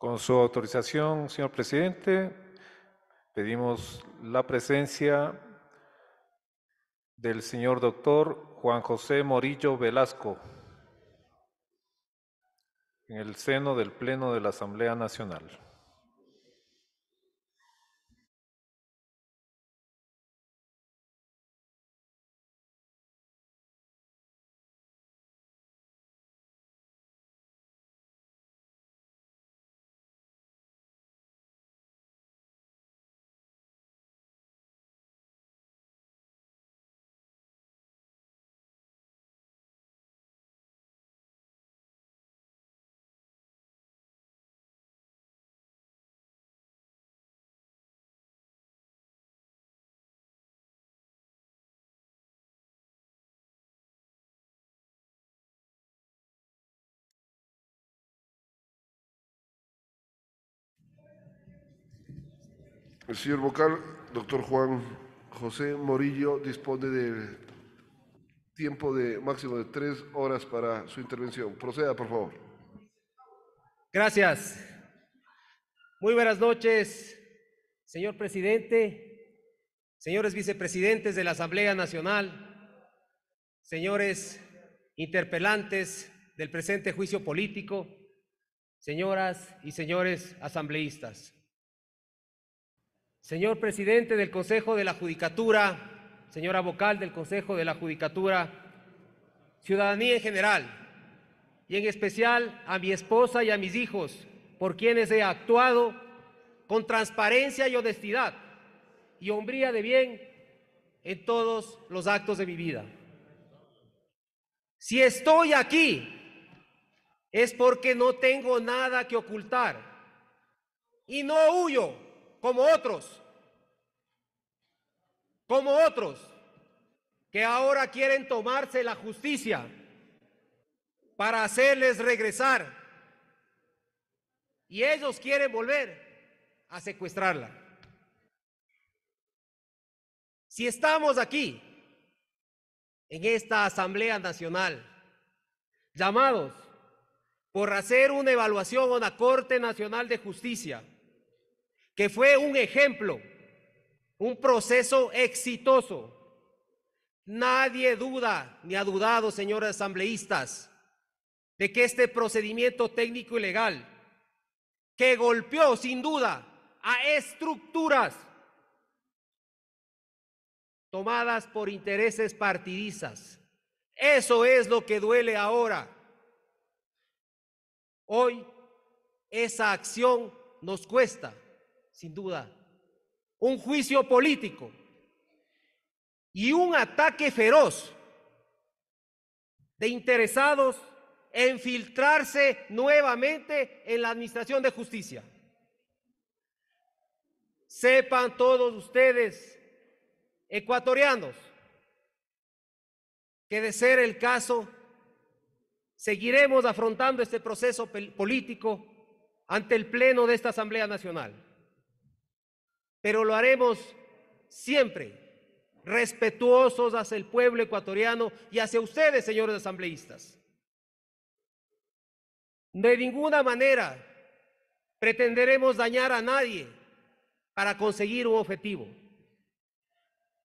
Con su autorización, señor presidente, pedimos la presencia del señor doctor Juan José Morillo Velasco en el seno del Pleno de la Asamblea Nacional. El señor vocal, doctor Juan José Morillo, dispone de tiempo de máximo de 3 horas para su intervención. Proceda, por favor. Gracias. Muy buenas noches, señor presidente, señores vicepresidentes de la Asamblea Nacional, señores interpelantes del presente juicio político, señoras y señores asambleístas. Señor presidente del Consejo de la Judicatura, señora vocal del Consejo de la Judicatura, ciudadanía en general, y en especial a mi esposa y a mis hijos, por quienes he actuado con transparencia y honestidad y hombría de bien en todos los actos de mi vida. Si estoy aquí es porque no tengo nada que ocultar y no huyo como otros que ahora quieren tomarse la justicia para hacerles regresar, y ellos quieren volver a secuestrarla. Si estamos aquí, en esta Asamblea Nacional, llamados por hacer una evaluación a la Corte Nacional de Justicia, que fue un ejemplo, un proceso exitoso, nadie duda, ni ha dudado, señores asambleístas, de que este procedimiento técnico y legal, que golpeó sin duda a estructuras tomadas por intereses partidistas, eso es lo que duele ahora. Hoy esa acción nos cuesta, sin duda, un juicio político y un ataque feroz de interesados en filtrarse nuevamente en la administración de justicia. Sepan todos ustedes, ecuatorianos, que de ser el caso, seguiremos afrontando este proceso político ante el Pleno de esta Asamblea Nacional. Pero lo haremos siempre respetuosos hacia el pueblo ecuatoriano y hacia ustedes, señores asambleístas. De ninguna manera pretenderemos dañar a nadie para conseguir un objetivo.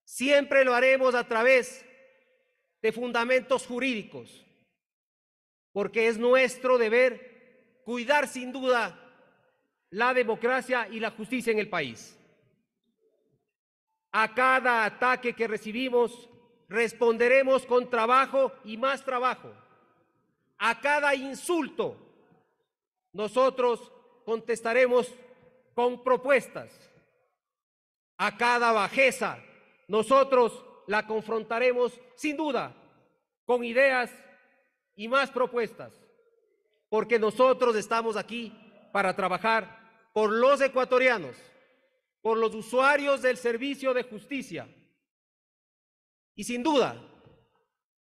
Siempre lo haremos a través de fundamentos jurídicos, porque es nuestro deber cuidar sin duda la democracia y la justicia en el país. A cada ataque que recibimos responderemos con trabajo y más trabajo. A cada insulto nosotros contestaremos con propuestas. A cada bajeza nosotros la confrontaremos sin duda con ideas y más propuestas, porque nosotros estamos aquí para trabajar por los ecuatorianos, por los usuarios del servicio de justicia. Y sin duda,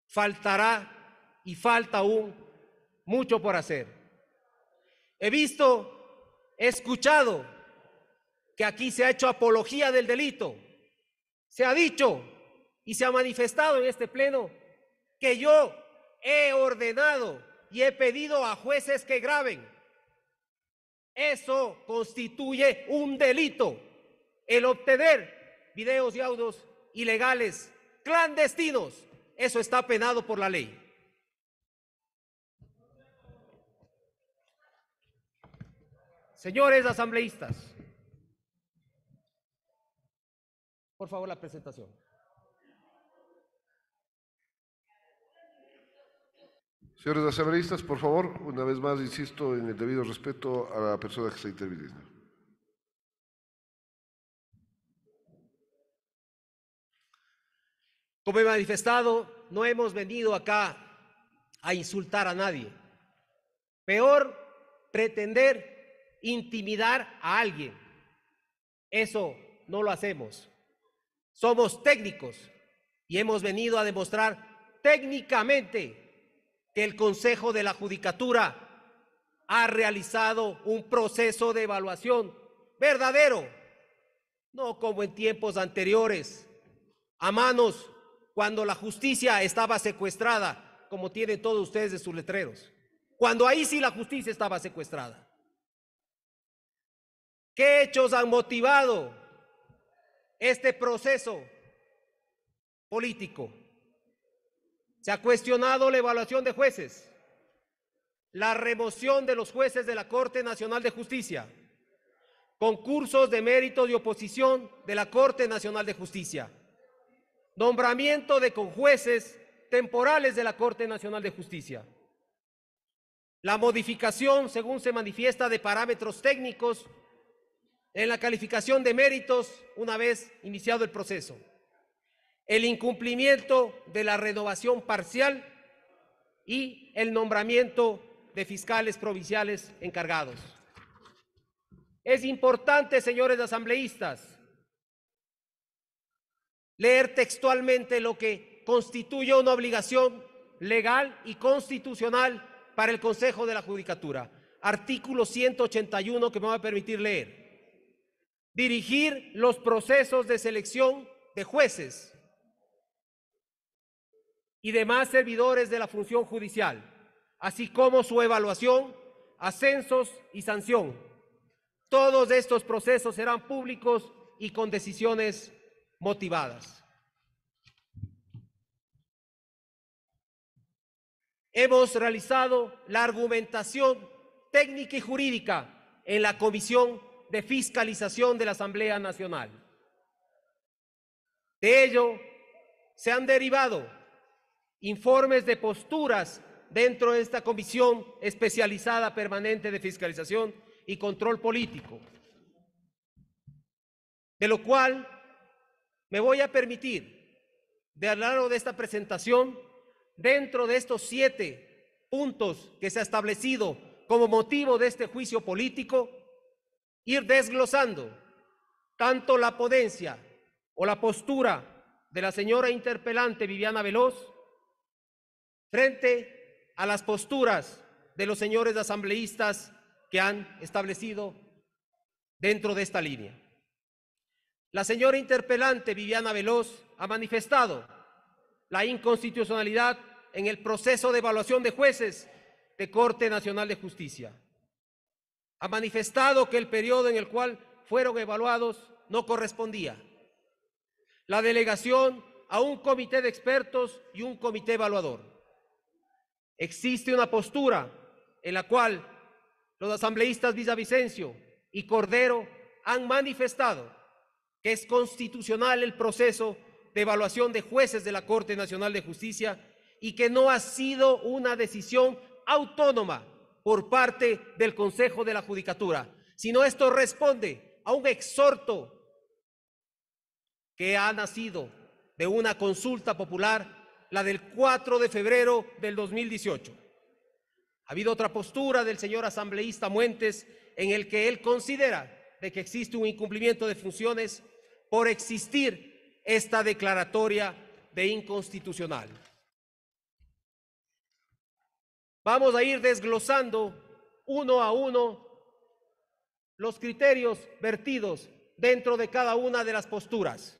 faltará y falta aún mucho por hacer. He escuchado que aquí se ha hecho apología del delito. Se ha dicho y se ha manifestado en este pleno que yo he ordenado y he pedido a jueces que graben. Eso constituye un delito. El obtener videos y audios ilegales, clandestinos, eso está penado por la ley. Señores asambleístas, por favor la presentación. Señores asambleístas, por favor, una vez más insisto en el debido respeto a la persona que está interviniendo. Como he manifestado, no hemos venido acá a insultar a nadie. Peor, pretender intimidar a alguien. Eso no lo hacemos. Somos técnicos y hemos venido a demostrar técnicamente que el Consejo de la Judicatura ha realizado un proceso de evaluación verdadero, no como en tiempos anteriores, a manos cuando la justicia estaba secuestrada, como tienen todos ustedes de sus letreros, cuando ahí sí la justicia estaba secuestrada. ¿Qué hechos han motivado este proceso político? Se ha cuestionado la evaluación de jueces, la remoción de los jueces de la Corte Nacional de Justicia, concursos de méritos y oposición de la Corte Nacional de Justicia, nombramiento de conjueces temporales de la Corte Nacional de Justicia, la modificación, según se manifiesta, de parámetros técnicos en la calificación de méritos una vez iniciado el proceso, el incumplimiento de la renovación parcial y el nombramiento de fiscales provinciales encargados. Es importante, señores asambleístas, leer textualmente lo que constituye una obligación legal y constitucional para el Consejo de la Judicatura. Artículo 181 que me va a permitir leer. Dirigir los procesos de selección de jueces y demás servidores de la función judicial, así como su evaluación, ascensos y sanción. Todos estos procesos serán públicos y con decisiones motivadas. Hemos realizado la argumentación técnica y jurídica en la Comisión de Fiscalización de la Asamblea Nacional. De ello se han derivado informes de posturas dentro de esta Comisión Especializada Permanente de Fiscalización y Control Político, de lo cual me voy a permitir, de a lo largo de esta presentación, dentro de estos 7 puntos que se ha establecido como motivo de este juicio político, ir desglosando tanto la ponencia o la postura de la señora interpelante Viviana Veloz frente a las posturas de los señores asambleístas que han establecido dentro de esta línea. La señora interpelante Viviana Veloz ha manifestado la inconstitucionalidad en el proceso de evaluación de jueces de Corte Nacional de Justicia. Ha manifestado que el periodo en el cual fueron evaluados no correspondía. La delegación a un comité de expertos y un comité evaluador. Existe una postura en la cual los asambleístas Villavicencio y Cordero han manifestado que es constitucional el proceso de evaluación de jueces de la Corte Nacional de Justicia y que no ha sido una decisión autónoma por parte del Consejo de la Judicatura, sino esto responde a un exhorto que ha nacido de una consulta popular, la del 4 de febrero del 2018. Ha habido otra postura del señor asambleísta Muentes en el que él considera de que existe un incumplimiento de funciones por existir esta declaratoria de inconstitucional. Vamos a ir desglosando uno a uno los criterios vertidos dentro de cada una de las posturas.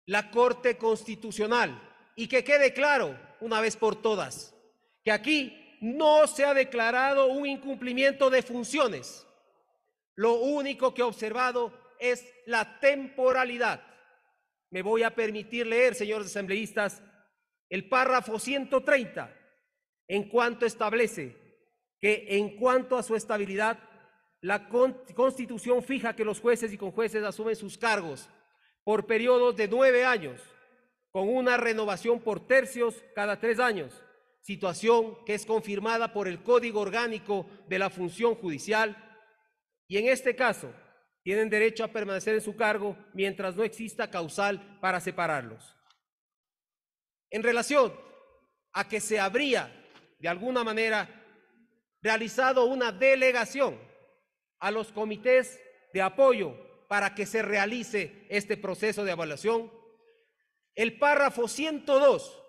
La Corte Constitucional, y que quede claro una vez por todas, que aquí no se ha declarado un incumplimiento de funciones. Lo único que he observado es la temporalidad. Me voy a permitir leer, señores asambleístas, el párrafo 130, en cuanto establece que en cuanto a su estabilidad, la Constitución fija que los jueces y conjueces asumen sus cargos por periodos de 9 años, con una renovación por tercios cada 3 años, situación que es confirmada por el Código Orgánico de la Función Judicial, y en este caso tienen derecho a permanecer en su cargo mientras no exista causal para separarlos. En relación a que se habría, de alguna manera, realizado una delegación a los comités de apoyo para que se realice este proceso de evaluación, el párrafo 102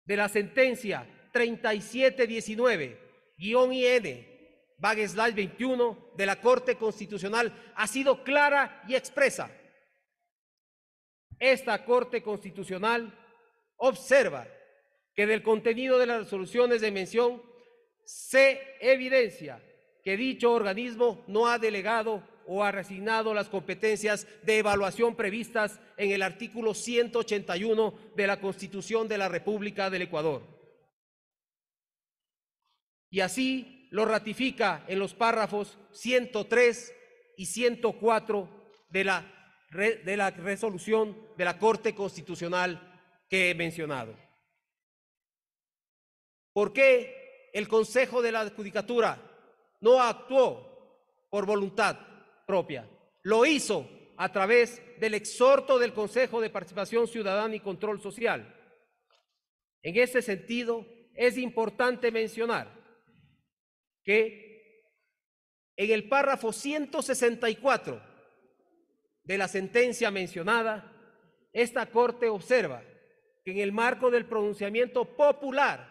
de la sentencia 3719-IN/21 de la Corte Constitucional ha sido clara y expresa. Esta Corte Constitucional observa que del contenido de las resoluciones de mención se evidencia que dicho organismo no ha delegado o ha resignado las competencias de evaluación previstas en el artículo 181 de la Constitución de la República del Ecuador. Y así lo ratifica en los párrafos 103 y 104 de la resolución de la Corte Constitucional que he mencionado. ¿Por qué el Consejo de la Judicatura no actuó por voluntad propia? Lo hizo a través del exhorto del Consejo de Participación Ciudadana y Control Social. En ese sentido, es importante mencionar que en el párrafo 164 de la sentencia mencionada, esta Corte observa que en el marco del pronunciamiento popular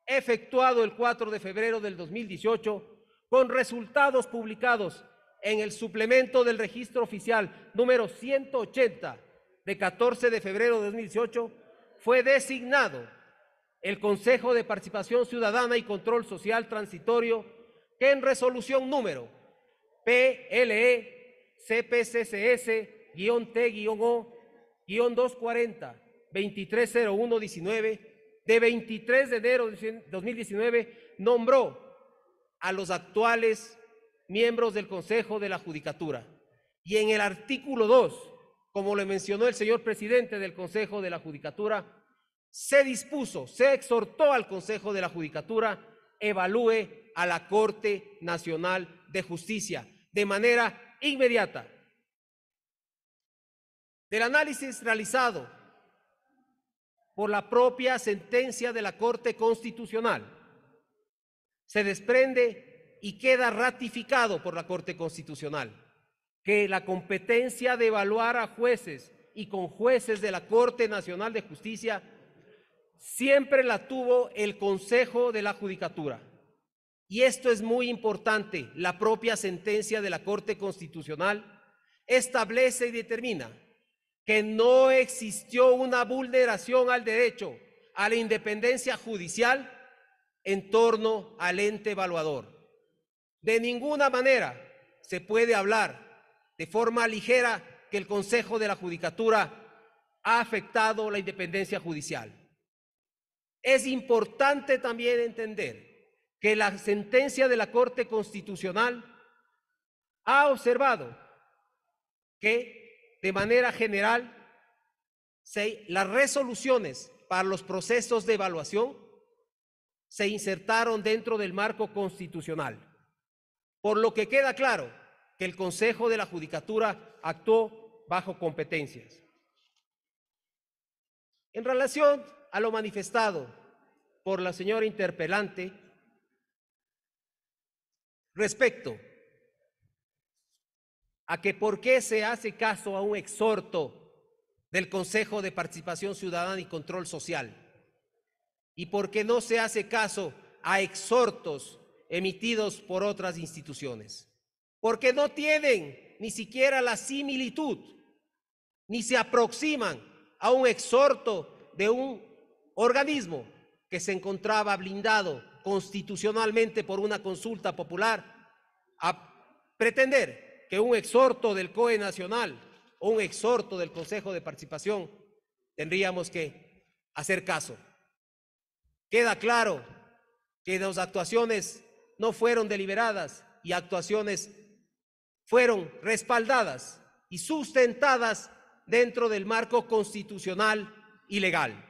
efectuado el 4 de febrero del 2018, con resultados publicados en el suplemento del registro oficial número 180 de 14 de febrero de 2018, fue designado el Consejo de Participación Ciudadana y Control Social Transitorio, que en resolución número PLE CPCCS-O-240-230119 de 23 de enero de 2019 nombró a los actuales miembros del Consejo de la Judicatura. Y en el artículo 2, como le mencionó el señor presidente del Consejo de la Judicatura, se dispuso, se exhortó al Consejo de la Judicatura evalúe a la Corte Nacional de Justicia de manera inmediata. Del análisis realizado por la propia sentencia de la Corte Constitucional, se desprende y queda ratificado por la Corte Constitucional que la competencia de evaluar a jueces y conjueces de la Corte Nacional de Justicia siempre la tuvo el Consejo de la Judicatura. Y esto es muy importante. La propia sentencia de la Corte Constitucional establece y determina que no existió una vulneración al derecho a la independencia judicial en torno al ente evaluador. De ninguna manera se puede hablar de forma ligera que el Consejo de la Judicatura ha afectado la independencia judicial. Es importante también entender que la sentencia de la Corte Constitucional ha observado que de manera general las resoluciones para los procesos de evaluación se insertaron dentro del marco constitucional, por lo que queda claro que el Consejo de la Judicatura actuó bajo competencias. En relación a lo manifestado por la señora interpelante respecto a que por qué se hace caso a un exhorto del Consejo de Participación Ciudadana y Control Social y por qué no se hace caso a exhortos emitidos por otras instituciones, porque no tienen ni siquiera la similitud ni se aproximan a un exhorto de un organismo que se encontraba blindado constitucionalmente por una consulta popular, a pretender que un exhorto del COE Nacional o un exhorto del Consejo de Participación tendríamos que hacer caso. Queda claro que las actuaciones no fueron deliberadas y actuaciones fueron respaldadas y sustentadas dentro del marco constitucional y legal.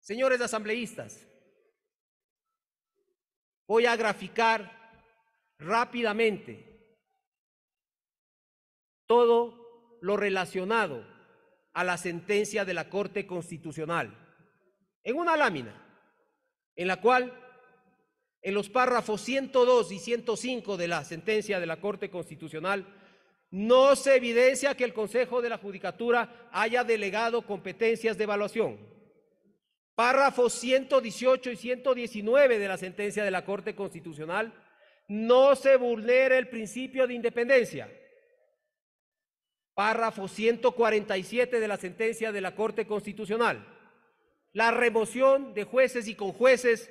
Señores asambleístas, voy a graficar rápidamente todo lo relacionado a la sentencia de la Corte Constitucional en una lámina en la cual en los párrafos 102 y 105 de la sentencia de la Corte Constitucional no se evidencia que el Consejo de la Judicatura haya delegado competencias de evaluación. Párrafos 118 y 119 de la sentencia de la Corte Constitucional, no se vulnera el principio de independencia. Párrafo 147 de la sentencia de la Corte Constitucional, la remoción de jueces y conjueces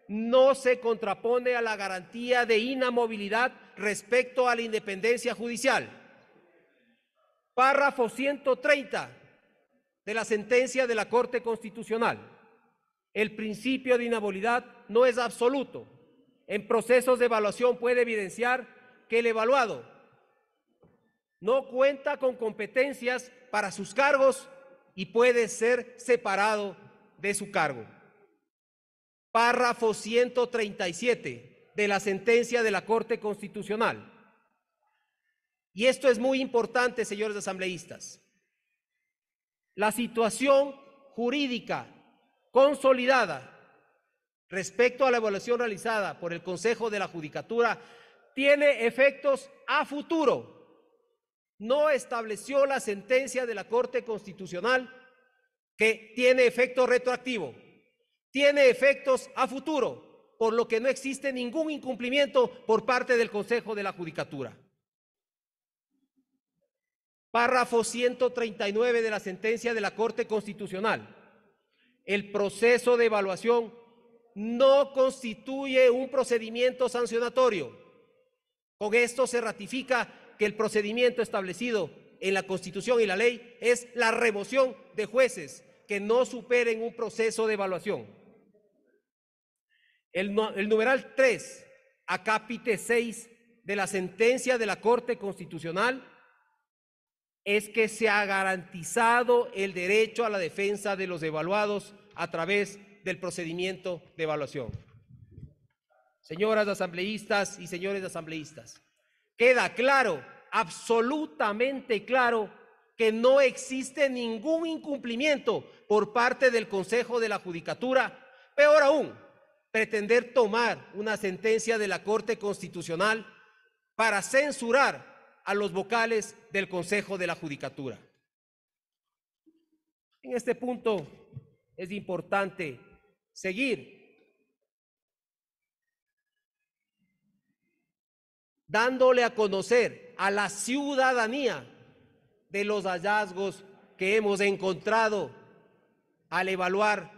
no se contrapone a la garantía de inamovilidad respecto a la independencia judicial. Párrafo 130 de la sentencia de la Corte Constitucional. El principio de inmovilidad no es absoluto. En procesos de evaluación puede evidenciar que el evaluado no cuenta con competencias para sus cargos y puede ser separado de su cargo. Párrafo 137 de la sentencia de la Corte Constitucional. Y esto es muy importante, señores asambleístas. La situación jurídica consolidada respecto a la evaluación realizada por el Consejo de la Judicatura tiene efectos a futuro. No estableció la sentencia de la Corte Constitucional que tiene efecto retroactivo, tiene efectos a futuro, por lo que no existe ningún incumplimiento por parte del Consejo de la Judicatura. Párrafo 139 de la sentencia de la Corte Constitucional. El proceso de evaluación no constituye un procedimiento sancionatorio. Con esto se ratifica que el procedimiento establecido en la Constitución y la ley es la remoción de jueces que no superen un proceso de evaluación. El numeral 3, acápite 6 de la sentencia de la Corte Constitucional es que se ha garantizado el derecho a la defensa de los evaluados a través del procedimiento de evaluación. Señoras asambleístas y señores asambleístas, queda claro, absolutamente claro, que no existe ningún incumplimiento por parte del Consejo de la Judicatura. Peor aún, pretender tomar una sentencia de la Corte Constitucional para censurar a los vocales del Consejo de la Judicatura. En este punto es importante seguir dándole a conocer a la ciudadanía de los hallazgos que hemos encontrado al evaluar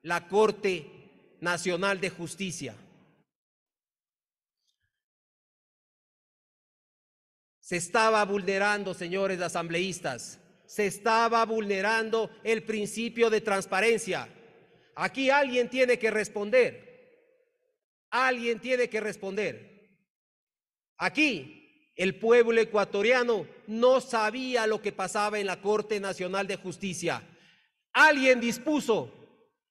la Corte Nacional de Justicia. Se estaba vulnerando, señores asambleístas, se estaba vulnerando el principio de transparencia. Aquí alguien tiene que responder. Alguien tiene que responder. Aquí el pueblo ecuatoriano no sabía lo que pasaba en la Corte Nacional de Justicia. Alguien dispuso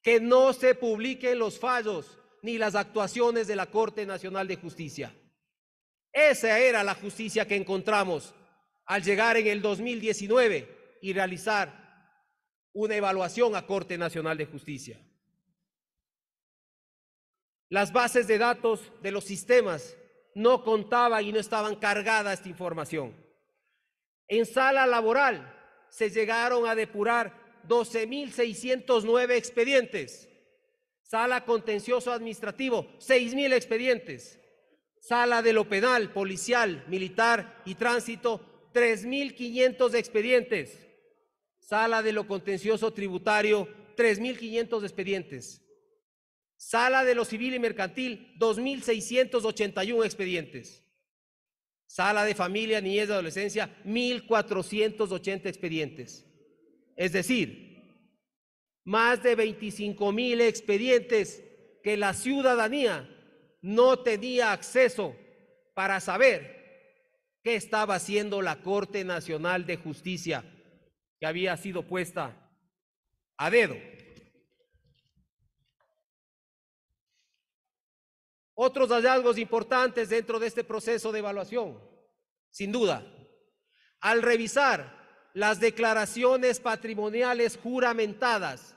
que no se publiquen los fallos ni las actuaciones de la Corte Nacional de Justicia. Esa era la justicia que encontramos al llegar en el 2019 y realizar una evaluación a Corte Nacional de Justicia. Las bases de datos de los sistemas no contaban y no estaban cargadas esta información. En sala laboral se llegaron a depurar 12.609 expedientes. Sala contencioso administrativo, 6.000 expedientes. Sala de lo penal, policial, militar y tránsito, 3.500 expedientes. Sala de lo contencioso tributario, 3.500 expedientes. Sala de lo civil y mercantil, 2.681 expedientes. Sala de familia, niñez y adolescencia, 1.480 expedientes. Es decir, más de 25.000 expedientes que la ciudadanía no tenía acceso para saber qué estaba haciendo la Corte Nacional de Justicia, que había sido puesta a dedo. Otros hallazgos importantes dentro de este proceso de evaluación, sin duda, al revisar las declaraciones patrimoniales juramentadas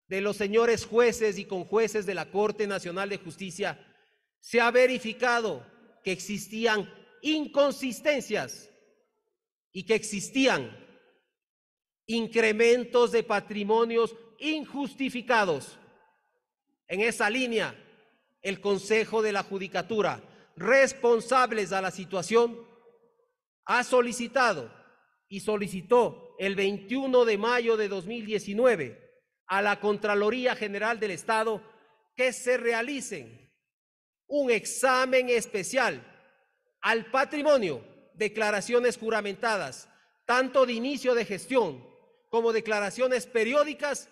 de los señores jueces y conjueces de la Corte Nacional de Justicia, se ha verificado que existían inconsistencias y que existían incrementos de patrimonios injustificados. En esa línea, el Consejo de la Judicatura, responsables a la situación, ha solicitado y solicitó el 21 de mayo de 2019 a la Contraloría General del Estado que se realicen un examen especial al patrimonio, declaraciones juramentadas, tanto de inicio de gestión como declaraciones periódicas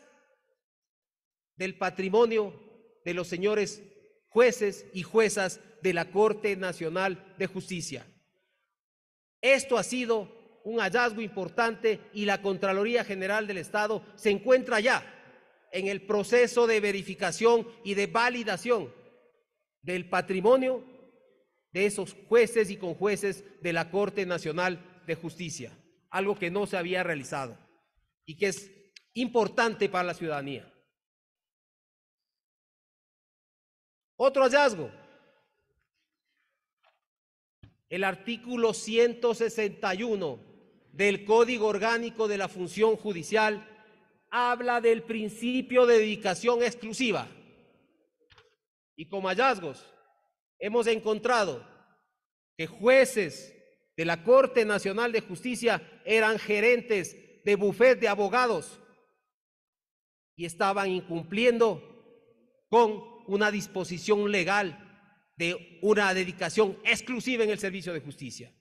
del patrimonio de los señores jueces y juezas de la Corte Nacional de Justicia. Esto ha sido un hallazgo importante y la Contraloría General del Estado se encuentra ya en el proceso de verificación y de validación del patrimonio de esos jueces y conjueces de la Corte Nacional de Justicia, algo que no se había realizado y que es importante para la ciudadanía. Otro hallazgo, el artículo 161 del Código Orgánico de la Función Judicial habla del principio de dedicación exclusiva. Y como hallazgos hemos encontrado que jueces de la Corte Nacional de Justicia eran gerentes de bufet de abogados y estaban incumpliendo con una disposición legal de una dedicación exclusiva en el servicio de justicia.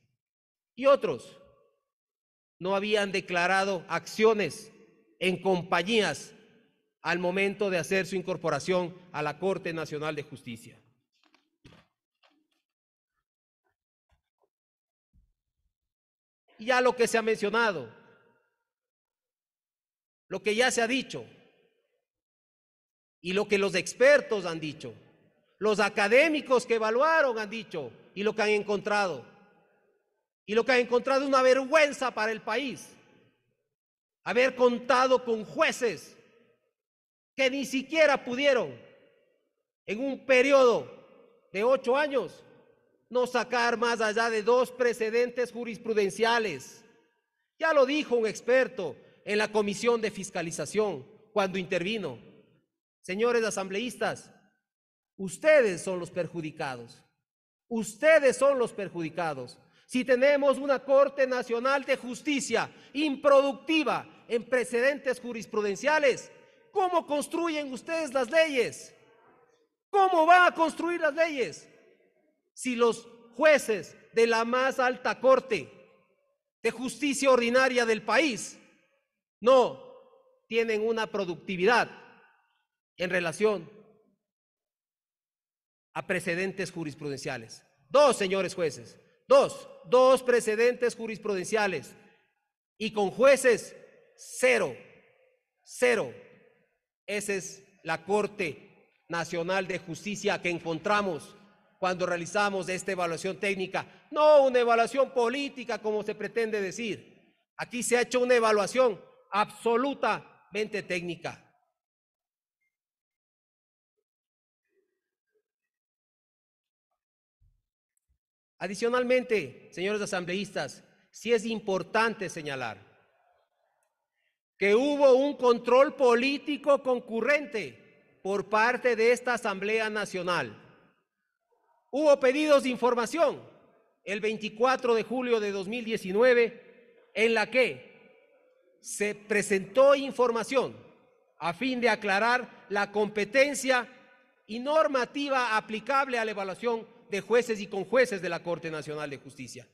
Y otros no habían declarado acciones en compañías al momento de hacer su incorporación a la Corte Nacional de Justicia. Y ya lo que se ha mencionado, lo que ya se ha dicho, y lo que los expertos han dicho, los académicos que evaluaron han dicho, y lo que han encontrado. Y lo que han encontrado es una vergüenza para el país. Haber contado con jueces que ni siquiera pudieron, en un periodo de 8 años, no sacar más allá de 2 precedentes jurisprudenciales. Ya lo dijo un experto en la Comisión de Fiscalización cuando intervino. Señores asambleístas, ustedes son los perjudicados. Ustedes son los perjudicados. Si tenemos una Corte Nacional de Justicia improductiva en precedentes jurisprudenciales, ¿cómo construyen ustedes las leyes? ¿Cómo van a construir las leyes? Si los jueces de la más alta Corte de Justicia ordinaria del país no tienen una productividad en relación a precedentes jurisprudenciales. 2, señores jueces, 2 precedentes jurisprudenciales y con jueces 0. Esa es la Corte Nacional de Justicia que encontramos cuando realizamos esta evaluación técnica, no una evaluación política como se pretende decir. Aquí se ha hecho una evaluación absolutamente técnica. Adicionalmente, señores asambleístas, sí es importante señalar que hubo un control político concurrente por parte de esta Asamblea Nacional. Hubo pedidos de información el 24 de julio de 2019 en la que se presentó información a fin de aclarar la competencia y normativa aplicable a la evaluación de jueces y conjueces de la Corte Nacional de Justicia.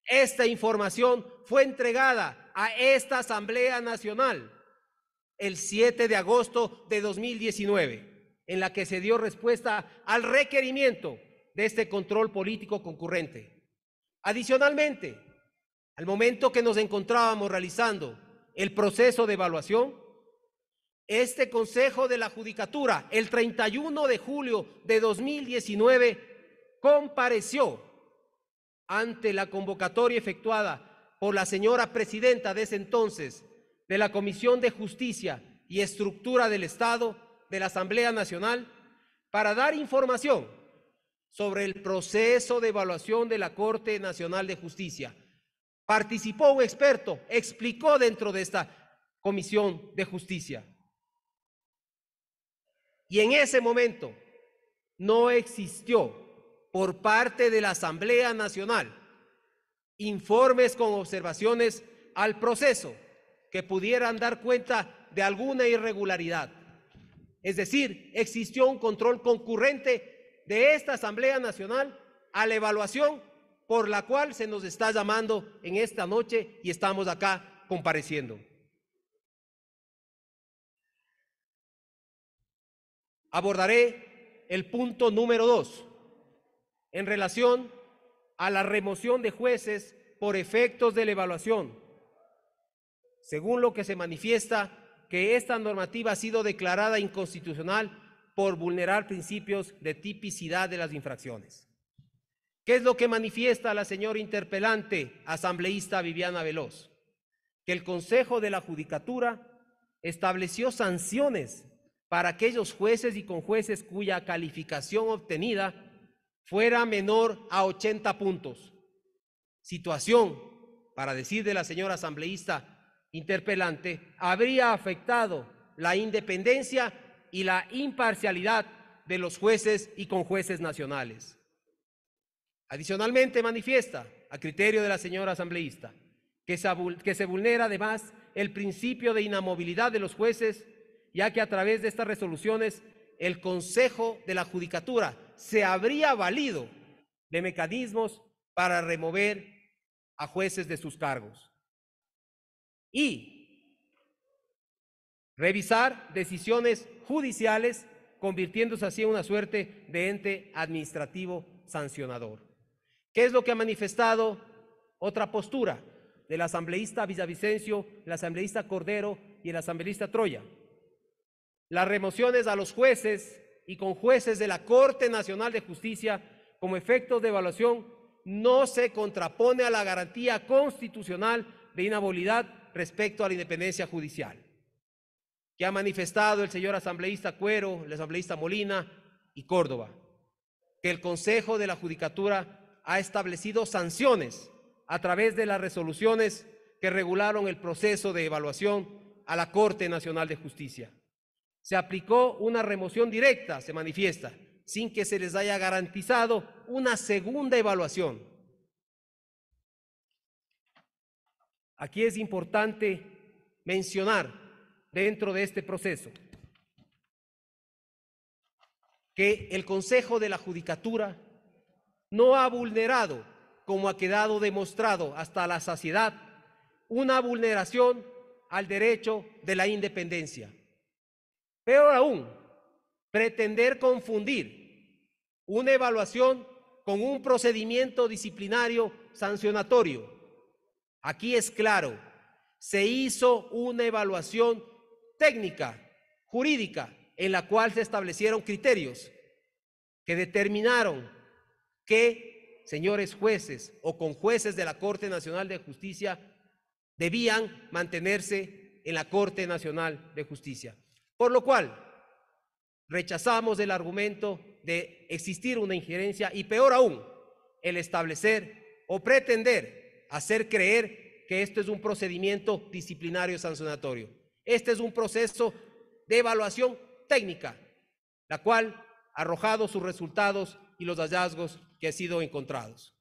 Esta información fue entregada a esta Asamblea Nacional el 7 de agosto de 2019, en la que se dio respuesta al requerimiento de este control político concurrente. Adicionalmente, al momento que nos encontrábamos realizando el proceso de evaluación, este Consejo de la Judicatura, el 31 de julio de 2019, compareció ante la convocatoria efectuada por la señora presidenta de ese entonces de la Comisión de Justicia y Estructura del Estado de la Asamblea Nacional para dar información sobre el proceso de evaluación de la Corte Nacional de Justicia. Participó un experto, explicó dentro de esta Comisión de Justicia. Y en ese momento no existió por parte de la Asamblea Nacional informes con observaciones al proceso que pudieran dar cuenta de alguna irregularidad. Es decir, existió un control concurrente de esta Asamblea Nacional a la evaluación por la cual se nos está llamando en esta noche y estamos acá compareciendo. Abordaré el punto número 2 en relación a la remoción de jueces por efectos de la evaluación, según lo que se manifiesta que esta normativa ha sido declarada inconstitucional por vulnerar principios de tipicidad de las infracciones. ¿Qué es lo que manifiesta la señora interpelante asambleísta Viviana Veloz? Que el Consejo de la Judicatura estableció sanciones para aquellos jueces y conjueces cuya calificación obtenida fuera menor a 80 puntos. Situación, para decir de la señora asambleísta interpelante, habría afectado la independencia y la imparcialidad de los jueces y conjueces nacionales. Adicionalmente manifiesta, a criterio de la señora asambleísta, que se vulnera además el principio de inamovilidad de los jueces, ya que a través de estas resoluciones el Consejo de la Judicatura se habría valido de mecanismos para remover a jueces de sus cargos y revisar decisiones judiciales, convirtiéndose así en una suerte de ente administrativo sancionador. ¿Qué es lo que ha manifestado otra postura del asambleísta Villavicencio, el asambleísta Cordero y el asambleísta Troya? Las remociones a los jueces y conjueces de la Corte Nacional de Justicia como efectos de evaluación no se contrapone a la garantía constitucional de inalienabilidad respecto a la independencia judicial, que ha manifestado el señor asambleísta Cuero, el asambleísta Molina y Córdoba, que el Consejo de la Judicatura ha establecido sanciones a través de las resoluciones que regularon el proceso de evaluación a la Corte Nacional de Justicia. Se aplicó una remoción directa, se manifiesta, sin que se les haya garantizado una segunda evaluación. Aquí es importante mencionar dentro de este proceso que el Consejo de la Judicatura no ha vulnerado, como ha quedado demostrado hasta la saciedad, una vulneración al derecho de la independencia. Peor aún, pretender confundir una evaluación con un procedimiento disciplinario sancionatorio. Aquí es claro, se hizo una evaluación técnica, jurídica, en la cual se establecieron criterios que determinaron que señores jueces o conjueces de la Corte Nacional de Justicia debían mantenerse en la Corte Nacional de Justicia. Por lo cual, rechazamos el argumento de existir una injerencia y peor aún, el establecer o pretender hacer creer que esto es un procedimiento disciplinario sancionatorio. Este es un proceso de evaluación técnica, la cual ha arrojado sus resultados y los hallazgos que han sido encontrados.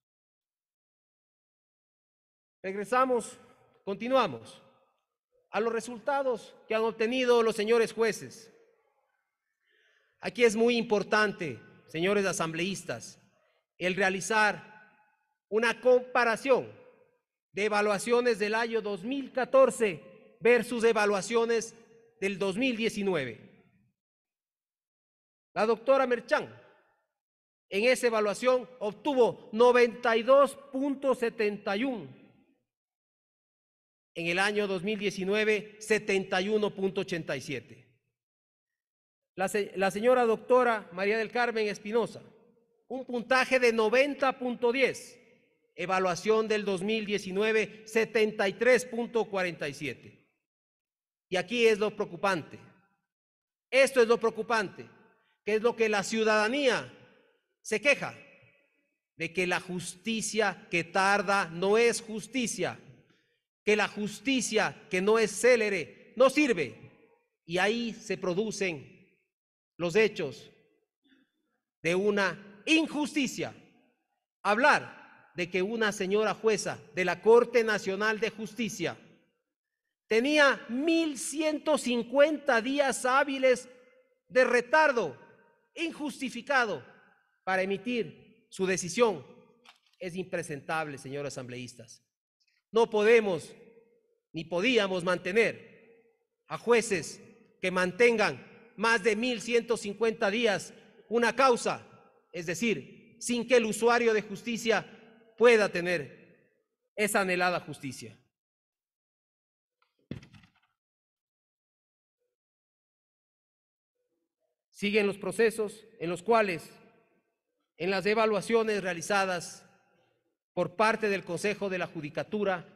Continuamos. a los resultados que han obtenido los señores jueces. Aquí es muy importante, señores asambleístas, el realizar una comparación de evaluaciones del año 2014 versus evaluaciones del 2019. La doctora Merchán en esa evaluación obtuvo 92.71. En el año 2019, 71.87. La señora doctora María del Carmen Espinosa, un puntaje de 90.10. Evaluación del 2019, 73.47. Y aquí es lo preocupante. Esto es lo preocupante, que es lo que la ciudadanía se queja, de que la justicia que tarda no es justicia, que la justicia que no es célere no sirve. Y ahí se producen los hechos de una injusticia. Hablar de que una señora jueza de la Corte Nacional de Justicia tenía 1.150 días hábiles de retardo injustificado para emitir su decisión es impresentable, señores asambleístas. No podemos ni podíamos mantener a jueces que mantengan más de 1.150 días una causa, es decir, sin que el usuario de justicia pueda tener esa anhelada justicia. Siguen los procesos en los cuales, en las evaluaciones realizadas por parte del Consejo de la Judicatura,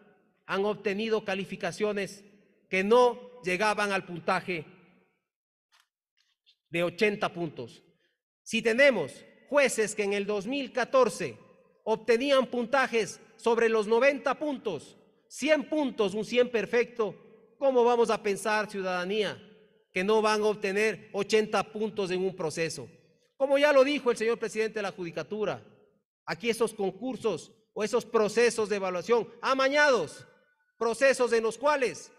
han obtenido calificaciones que no llegaban al puntaje de 80 puntos. Si tenemos jueces que en el 2014 obtenían puntajes sobre los 90 puntos, 100 puntos, un 100 perfecto, ¿cómo vamos a pensar, ciudadanía, que no van a obtener 80 puntos en un proceso? Como ya lo dijo el señor presidente de la Judicatura, aquí esos concursos o esos procesos de evaluación amañados, procesos en los cuales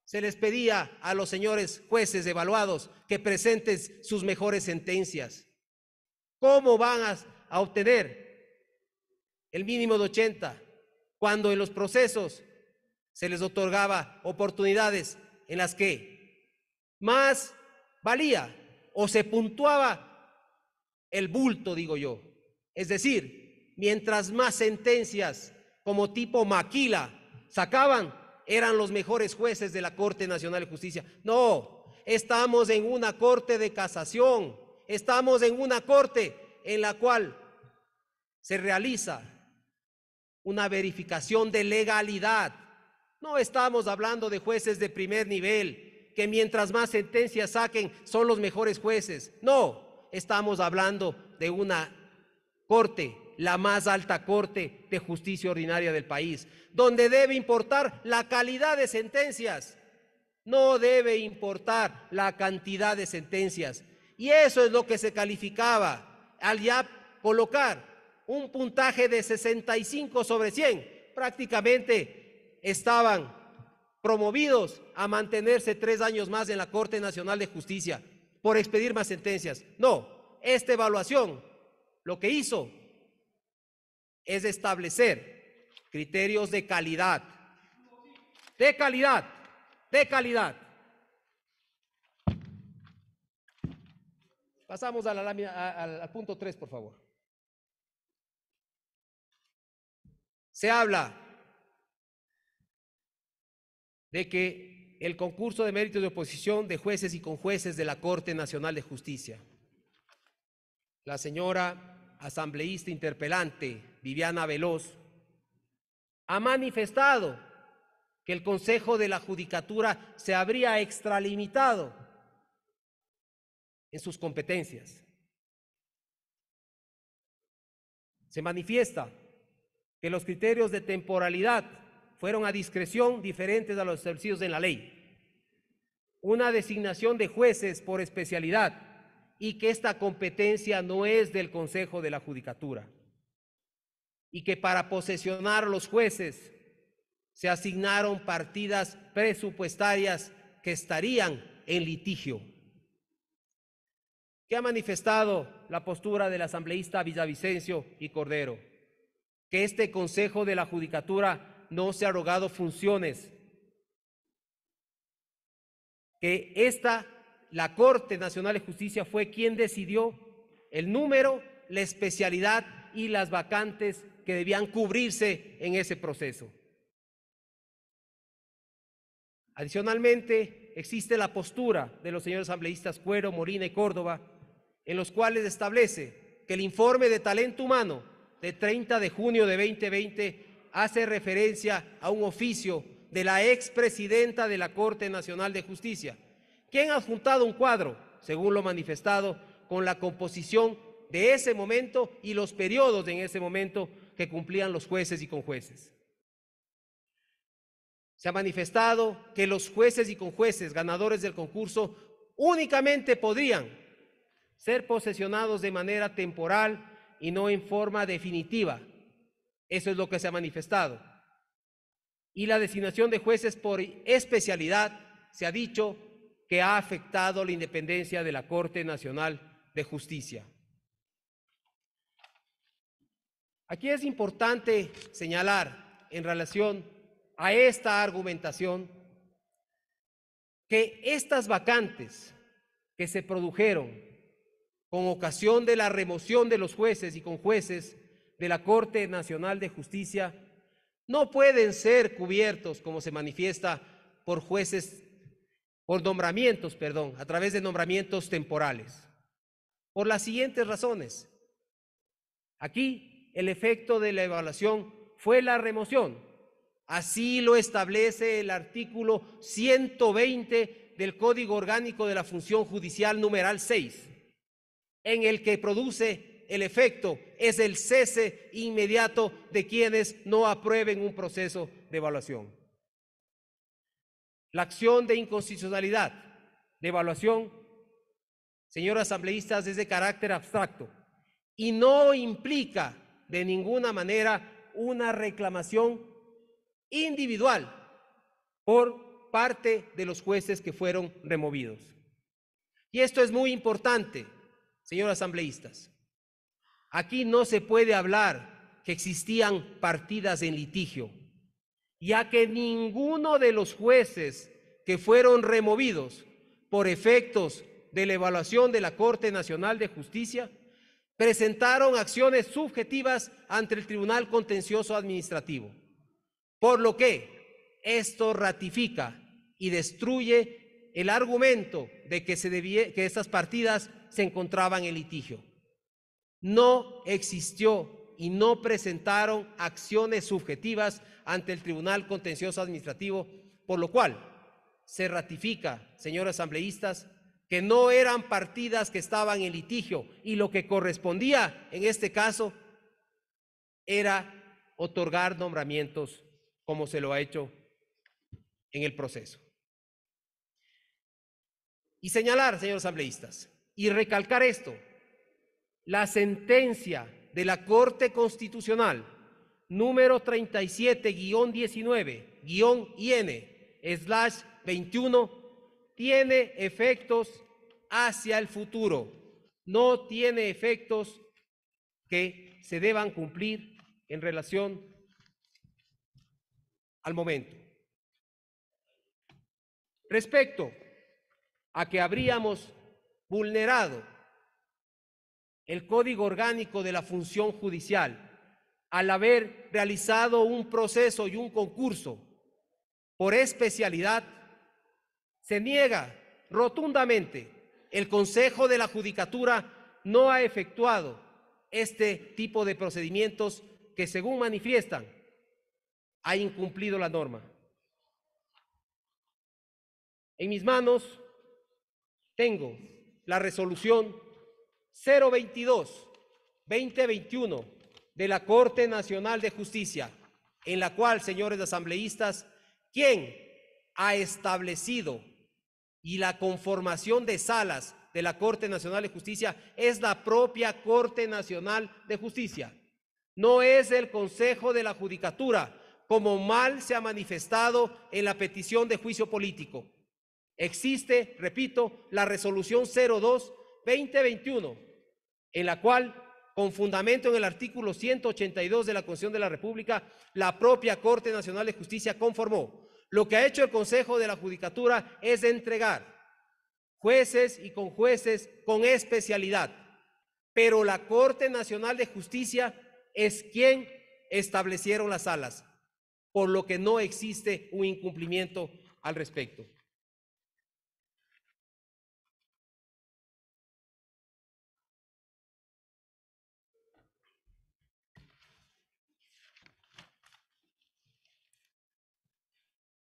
se les pedía a los señores jueces evaluados que presenten sus mejores sentencias. ¿Cómo van a obtener el mínimo de 80 cuando en los procesos se les otorgaba oportunidades en las que más valía o se puntuaba el bulto, digo yo? Es decir, mientras más sentencias como tipo maquila sacaban, eran los mejores jueces de la Corte Nacional de Justicia. No, estamos en una corte de casación, estamos en una corte en la cual se realiza una verificación de legalidad. No estamos hablando de jueces de primer nivel, que mientras más sentencias saquen son los mejores jueces. No, estamos hablando de una corte, la más alta corte de justicia ordinaria del país, donde debe importar la calidad de sentencias, no debe importar la cantidad de sentencias. Y eso es lo que se calificaba al ya colocar un puntaje de 65 sobre 100. Prácticamente estaban promovidos a mantenerse 3 años más en la Corte Nacional de Justicia por expedir más sentencias. No, esta evaluación lo que hizo es establecer criterios de calidad, de calidad, de calidad. Pasamos a la lámina, al punto 3, por favor. Se habla de que el concurso de méritos de oposición de jueces y conjueces de la Corte Nacional de Justicia. La señora asambleísta interpelante Viviana Veloz ha manifestado que el Consejo de la Judicatura se habría extralimitado en sus competencias. Se manifiesta que los criterios de temporalidad fueron a discreción diferentes a los establecidos en la ley, una designación de jueces por especialidad y que esta competencia no es del Consejo de la Judicatura, y que para posesionar los jueces se asignaron partidas presupuestarias que estarían en litigio. ¿Qué ha manifestado la postura del asambleísta Villavicencio y Cordero? Que este Consejo de la Judicatura no se ha arrogado funciones, que la Corte Nacional de Justicia fue quien decidió el número, la especialidad y las vacantes que debían cubrirse en ese proceso. Adicionalmente, existe la postura de los señores asambleístas Cuero, Molina y Córdoba, en los cuales establece que el informe de talento humano de 30 de junio de 2020 hace referencia a un oficio de la expresidenta de la Corte Nacional de Justicia, quien ha adjuntado un cuadro, según lo manifestado, con la composición de ese momento y los periodos en ese momento que cumplían los jueces y conjueces. Se ha manifestado que los jueces y conjueces ganadores del concurso únicamente podrían ser posesionados de manera temporal y no en forma definitiva. Eso es lo que se ha manifestado. Y la designación de jueces por especialidad se ha dicho que ha afectado la independencia de la Corte Nacional de Justicia. Aquí es importante señalar en relación a esta argumentación que estas vacantes que se produjeron con ocasión de la remoción de los jueces y conjueces de la Corte Nacional de Justicia no pueden ser cubiertos, como se manifiesta, por jueces, a través de nombramientos temporales, por las siguientes razones. Aquí el efecto de la evaluación fue la remoción. Así lo establece el artículo 120 del Código Orgánico de la Función Judicial numeral 6, en el que produce el efecto es el cese inmediato de quienes no aprueben un proceso de evaluación. La acción de inconstitucionalidad de evaluación, señores asambleístas, es de carácter abstracto y no implica de ninguna manera una reclamación individual por parte de los jueces que fueron removidos. Y esto es muy importante, señores asambleístas. Aquí no se puede hablar que existían partidas en litigio, ya que ninguno de los jueces que fueron removidos por efectos de la evaluación de la Corte Nacional de Justicia presentaron acciones subjetivas ante el Tribunal Contencioso Administrativo, por lo que esto ratifica y destruye el argumento de que estas partidas se encontraban en litigio. No existió y no presentaron acciones subjetivas ante el Tribunal Contencioso Administrativo, por lo cual se ratifica, señores asambleístas, que no eran partidas que estaban en litigio y lo que correspondía en este caso era otorgar nombramientos como se lo ha hecho en el proceso. Y señalar, señores asambleístas, y recalcar esto: la sentencia de la Corte Constitucional número 37-19-IN/21 tiene efectos hacia el futuro, no tiene efectos que se deban cumplir en relación al momento. Respecto a que habríamos vulnerado el Código Orgánico de la Función Judicial al haber realizado un proceso y un concurso por especialidad, se niega rotundamente. El Consejo de la Judicatura no ha efectuado este tipo de procedimientos que, según manifiestan, ha incumplido la norma. En mis manos tengo la resolución 022-2021 de la Corte Nacional de Justicia, en la cual, señores asambleístas, quien ha establecido y la conformación de salas de la Corte Nacional de Justicia es la propia Corte Nacional de Justicia. No es el Consejo de la Judicatura, como mal se ha manifestado en la petición de juicio político. Existe, repito, la resolución 02-2021, en la cual, con fundamento en el artículo 182 de la Constitución de la República, la propia Corte Nacional de Justicia conformó. Lo que ha hecho el Consejo de la Judicatura es entregar jueces y conjueces con especialidad, pero la Corte Nacional de Justicia es quien establecieron las salas, por lo que no existe un incumplimiento al respecto.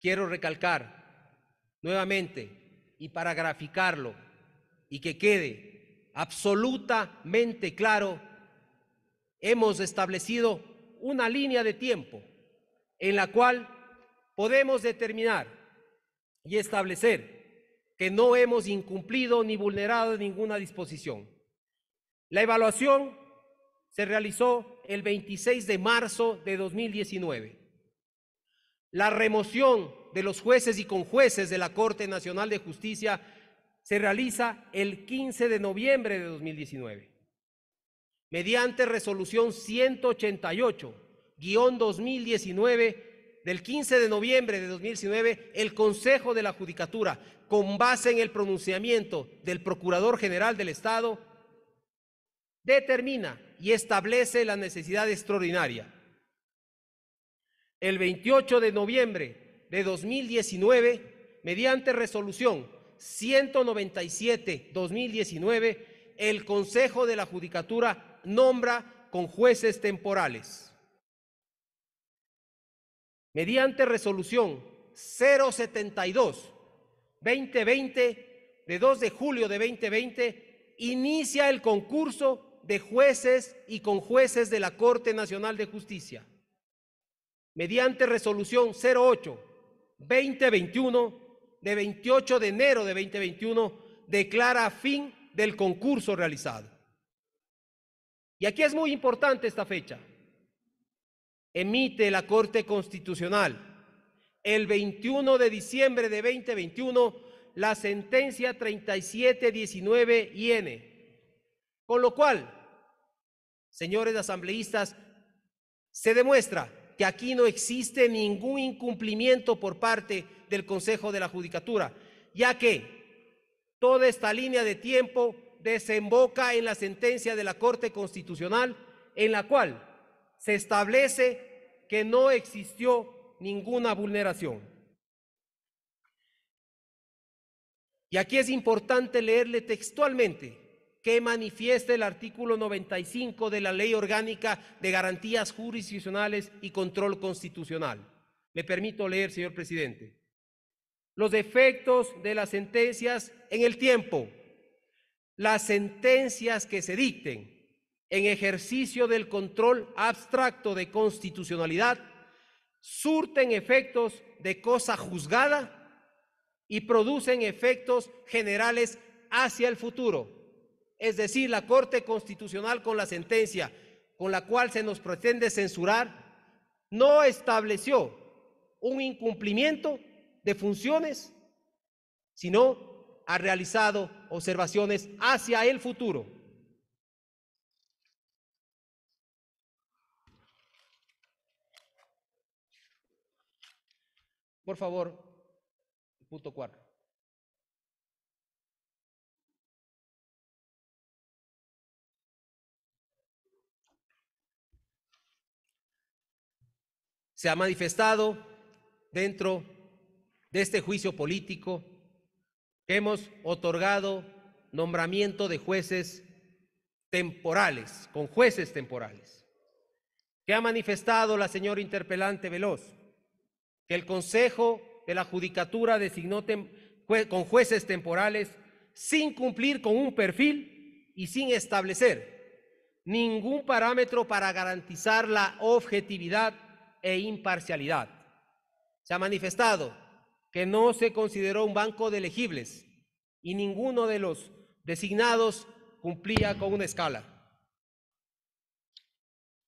Quiero recalcar nuevamente, y para graficarlo y que quede absolutamente claro, hemos establecido una línea de tiempo en la cual podemos determinar y establecer que no hemos incumplido ni vulnerado ninguna disposición. La evaluación se realizó el 26 de marzo de 2019. La remoción de los jueces y conjueces de la Corte Nacional de Justicia se realiza el 15 de noviembre de 2019. Mediante resolución 188-2019 del 15 de noviembre de 2019, el Consejo de la Judicatura, con base en el pronunciamiento del Procurador General del Estado, determina y establece la necesidad extraordinaria. El 28 de noviembre de 2019, mediante resolución 197-2019, el Consejo de la Judicatura nombra con jueces temporales. Mediante resolución 072-2020, de 2 de julio de 2020, inicia el concurso de jueces y conjueces de la Corte Nacional de Justicia. Mediante resolución 08-2021, de 28 de enero de 2021, declara fin del concurso realizado. Y aquí es muy importante esta fecha. Emite la Corte Constitucional el 21 de diciembre de 2021 la sentencia 3719-IN, con lo cual, señores asambleístas, se demuestra que aquí no existe ningún incumplimiento por parte del Consejo de la Judicatura, ya que toda esta línea de tiempo desemboca en la sentencia de la Corte Constitucional, en la cual se establece que no existió ninguna vulneración. Y aquí es importante leerle textualmente que manifiesta el artículo 95 de la Ley Orgánica de Garantías Jurisdiccionales y Control Constitucional. Me permito leer, señor presidente. Los efectos de las sentencias en el tiempo. Las sentencias que se dicten en ejercicio del control abstracto de constitucionalidad surten efectos de cosa juzgada y producen efectos generales hacia el futuro. Es decir, la Corte Constitucional, con la sentencia con la cual se nos pretende censurar, no estableció un incumplimiento de funciones, sino ha realizado observaciones hacia el futuro. Por favor, punto 4. Se ha manifestado dentro de este juicio político que hemos otorgado nombramiento de jueces temporales, con jueces temporales. Que ha manifestado la señora interpelante Veloz que el Consejo de la Judicatura designó con jueces temporales sin cumplir con un perfil y sin establecer ningún parámetro para garantizar la objetividad e imparcialidad. Se ha manifestado que no se consideró un banco de elegibles y ninguno de los designados cumplía con una escala.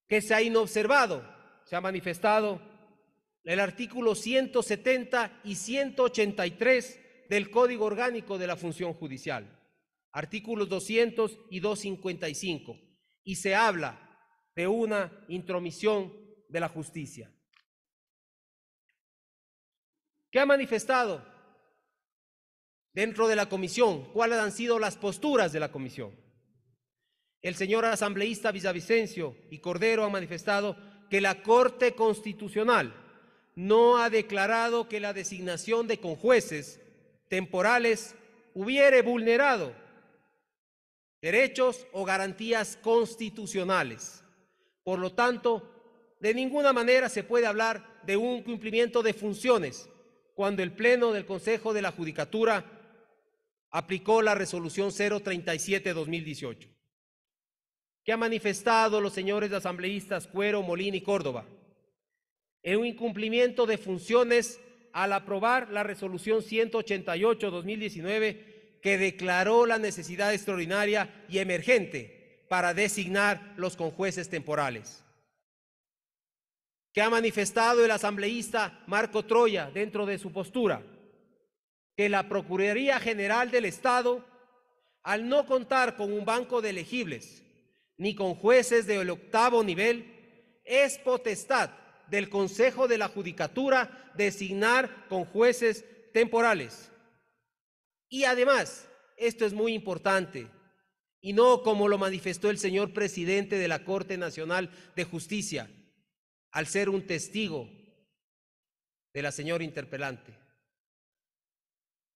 Que se ha inobservado, se ha manifestado el artículo 170 y 183 del Código Orgánico de la Función Judicial, artículos 200 y 255, y se habla de una intromisión de la justicia. ¿Qué ha manifestado dentro de la comisión? ¿Cuáles han sido las posturas de la comisión? El señor asambleísta Villavicencio y Cordero han manifestado que la Corte Constitucional no ha declarado que la designación de conjueces temporales hubiere vulnerado derechos o garantías constitucionales. Por lo tanto, de ninguna manera se puede hablar de un cumplimiento de funciones cuando el Pleno del Consejo de la Judicatura aplicó la resolución 037-2018. ¿Qué han manifestado los señores asambleístas Cuero, Molina y Córdoba? En un incumplimiento de funciones al aprobar la resolución 188-2019 que declaró la necesidad extraordinaria y emergente para designar los conjueces temporales. ¿Qué ha manifestado el asambleísta Marco Troya dentro de su postura? Que la Procuraduría General del Estado, al no contar con un banco de elegibles ni con jueces del 8º nivel, es potestad del Consejo de la Judicatura designar con jueces temporales. Y además, esto es muy importante, y no como lo manifestó el señor presidente de la Corte Nacional de Justicia, al ser un testigo de la señora interpelante.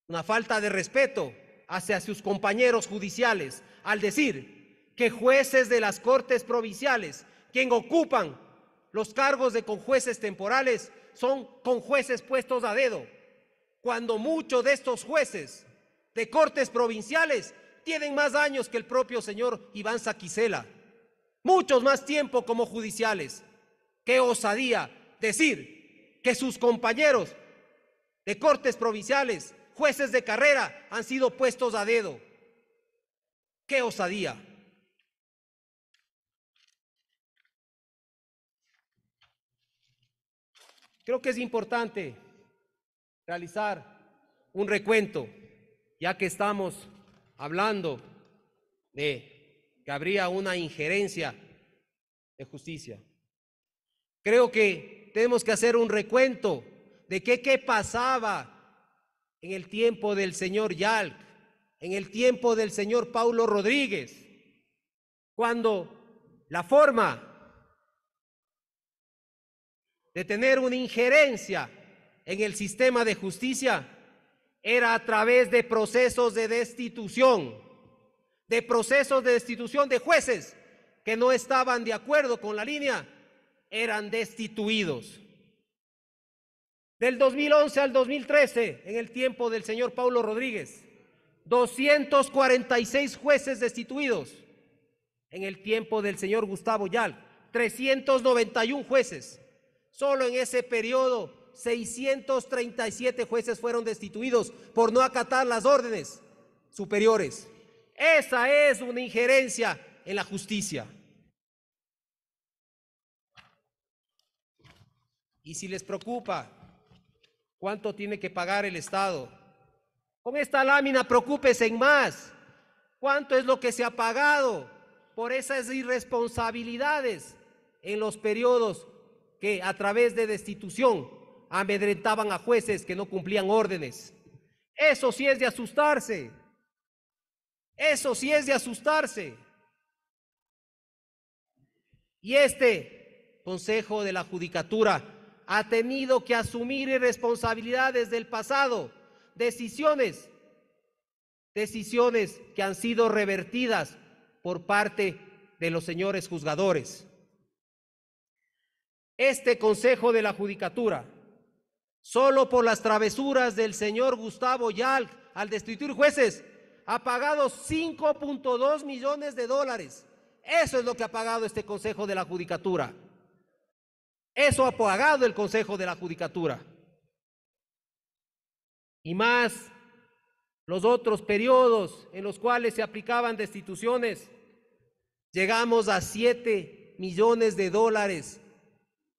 Una falta de respeto hacia sus compañeros judiciales al decir que jueces de las Cortes Provinciales, quien ocupan los cargos de conjueces temporales, son conjueces puestos a dedo, cuando muchos de estos jueces de Cortes Provinciales tienen más años que el propio señor Iván Saquicela, muchos más tiempo como judiciales. ¡Qué osadía decir que sus compañeros de Cortes Provinciales, jueces de carrera, han sido puestos a dedo! ¡Qué osadía! Creo que es importante realizar un recuento, ya que estamos hablando de que habría una injerencia de justicia. Creo que tenemos que hacer un recuento de qué pasaba en el tiempo del señor Yalc, en el tiempo del señor Paulo Rodríguez, cuando la forma de tener una injerencia en el sistema de justicia era a través de procesos de destitución de jueces que no estaban de acuerdo con la línea, eran destituidos. Del 2011 al 2013, en el tiempo del señor Paulo Rodríguez, 246 jueces destituidos. En el tiempo del señor Gustavo Yalc, 391 jueces. Solo en ese periodo, 637 jueces fueron destituidos por no acatar las órdenes superiores. Esa es una injerencia en la justicia. Y si les preocupa cuánto tiene que pagar el Estado, con esta lámina preocúpese en más. ¿Cuánto es lo que se ha pagado por esas irresponsabilidades en los periodos que a través de destitución amedrentaban a jueces que no cumplían órdenes? Eso sí es de asustarse. Eso sí es de asustarse. Y este Consejo de la Judicatura ha tenido que asumir irresponsabilidades del pasado, decisiones que han sido revertidas por parte de los señores juzgadores. Este Consejo de la Judicatura, solo por las travesuras del señor Gustavo Yalc al destituir jueces, ha pagado $5.2 millones. Eso es lo que ha pagado este Consejo de la Judicatura. Eso ha pagado el Consejo de la Judicatura. Y más los otros periodos en los cuales se aplicaban destituciones, llegamos a $7 millones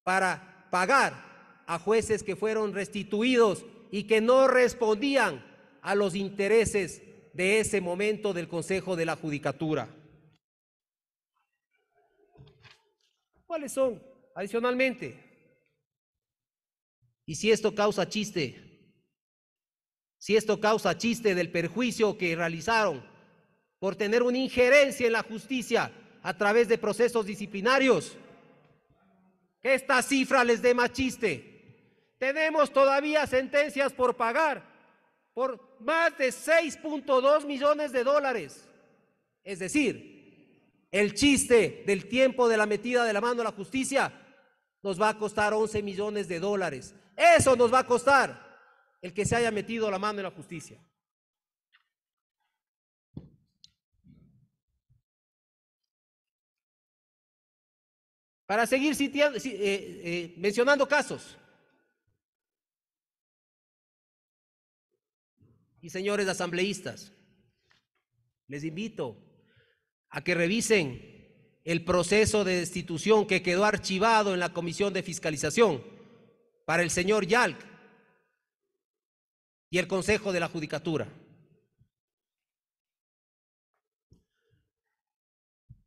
para pagar a jueces que fueron restituidos y que no respondían a los intereses de ese momento del Consejo de la Judicatura. ¿Cuáles son? Adicionalmente, y si esto causa chiste del perjuicio que realizaron por tener una injerencia en la justicia a través de procesos disciplinarios, que esta cifra les dé más chiste. Tenemos todavía sentencias por pagar por más de 6.2 millones de dólares. Es decir, el chiste del tiempo de la metida de la mano a la justicia nos va a costar 11 millones de dólares. Eso nos va a costar el que se haya metido la mano en la justicia. Para seguir mencionando casos. Y señores asambleístas, les invito a que revisen el proceso de destitución que quedó archivado en la Comisión de Fiscalización para el señor Yalc y el Consejo de la Judicatura.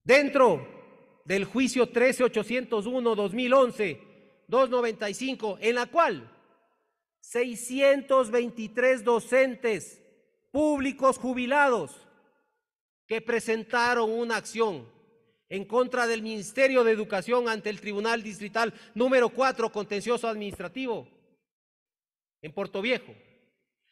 Dentro del juicio 13.801-2011-295, en la cual 623 docentes públicos jubilados que presentaron una acción en contra del Ministerio de Educación ante el Tribunal Distrital número 4 Contencioso Administrativo en Portoviejo.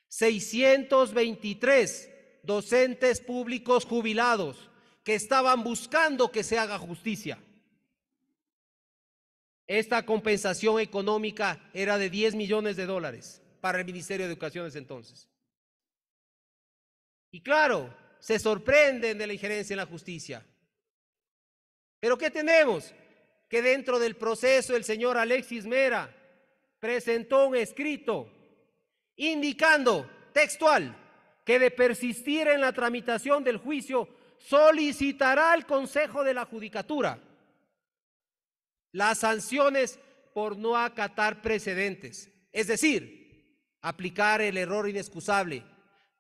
623 docentes públicos jubilados que estaban buscando que se haga justicia. Esta compensación económica era de 10 millones de dólares para el Ministerio de Educación desde entonces. Y claro, se sorprenden de la injerencia en la justicia. ¿Pero qué tenemos? Que dentro del proceso el señor Alexis Mera presentó un escrito indicando textual que de persistir en la tramitación del juicio solicitará al Consejo de la Judicatura las sanciones por no acatar precedentes, es decir, aplicar el error inexcusable,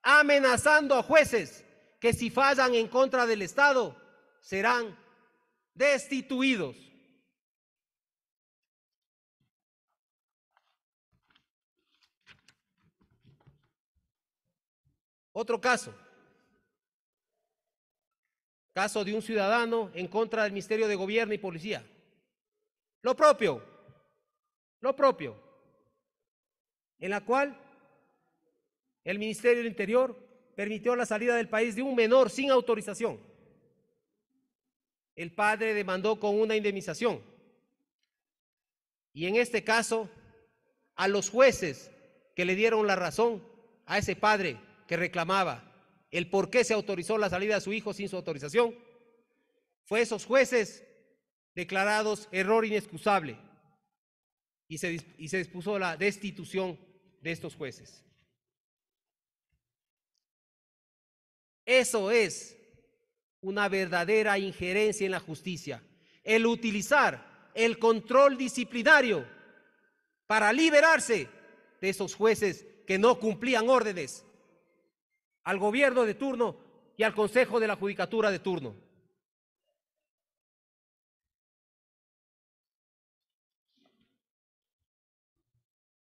amenazando a jueces que si fallan en contra del Estado serán destituidos. Otro caso de un ciudadano en contra del Ministerio de Gobierno y Policía. Lo propio, en la cual el Ministerio del Interior permitió la salida del país de un menor sin autorización. El padre demandó con una indemnización. Y en este caso, a los jueces que le dieron la razón a ese padre que reclamaba el por qué se autorizó la salida de su hijo sin su autorización, fue esos jueces declarados error inexcusable y se dispuso la destitución de estos jueces. Eso es una verdadera injerencia en la justicia, el utilizar el control disciplinario para liberarse de esos jueces que no cumplían órdenes al gobierno de turno y al Consejo de la Judicatura de turno.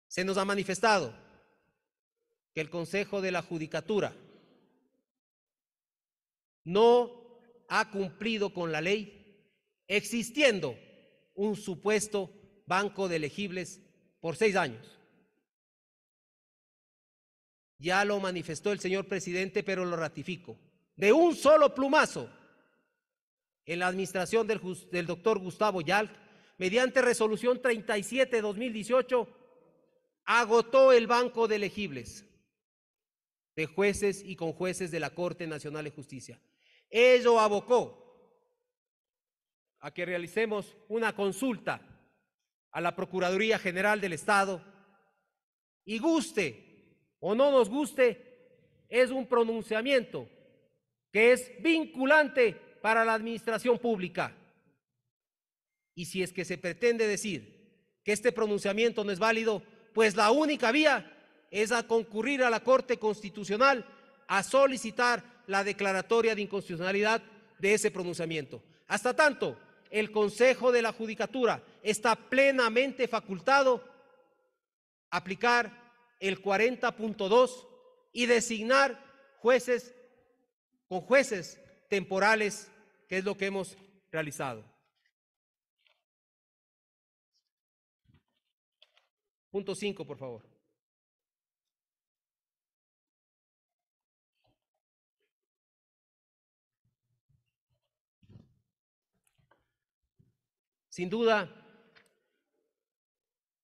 Se nos ha manifestado que el Consejo de la Judicatura no ha cumplido con la ley, existiendo un supuesto banco de elegibles por 6 años. Ya lo manifestó el señor presidente, pero lo ratifico. De un solo plumazo, en la administración del doctor Gustavo Yalc, mediante resolución 37/2018, agotó el banco de elegibles de jueces y conjueces de la Corte Nacional de Justicia. Ello abocó a que realicemos una consulta a la Procuraduría General del Estado y guste o no nos guste, es un pronunciamiento que es vinculante para la administración pública. Y si es que se pretende decir que este pronunciamiento no es válido, pues la única vía es a concurrir a la Corte Constitucional a solicitar la declaratoria de inconstitucionalidad de ese pronunciamiento. Hasta tanto, el Consejo de la Judicatura está plenamente facultado a aplicar el 40.2 y designar jueces con jueces temporales, que es lo que hemos realizado. Punto 5, por favor. Sin duda,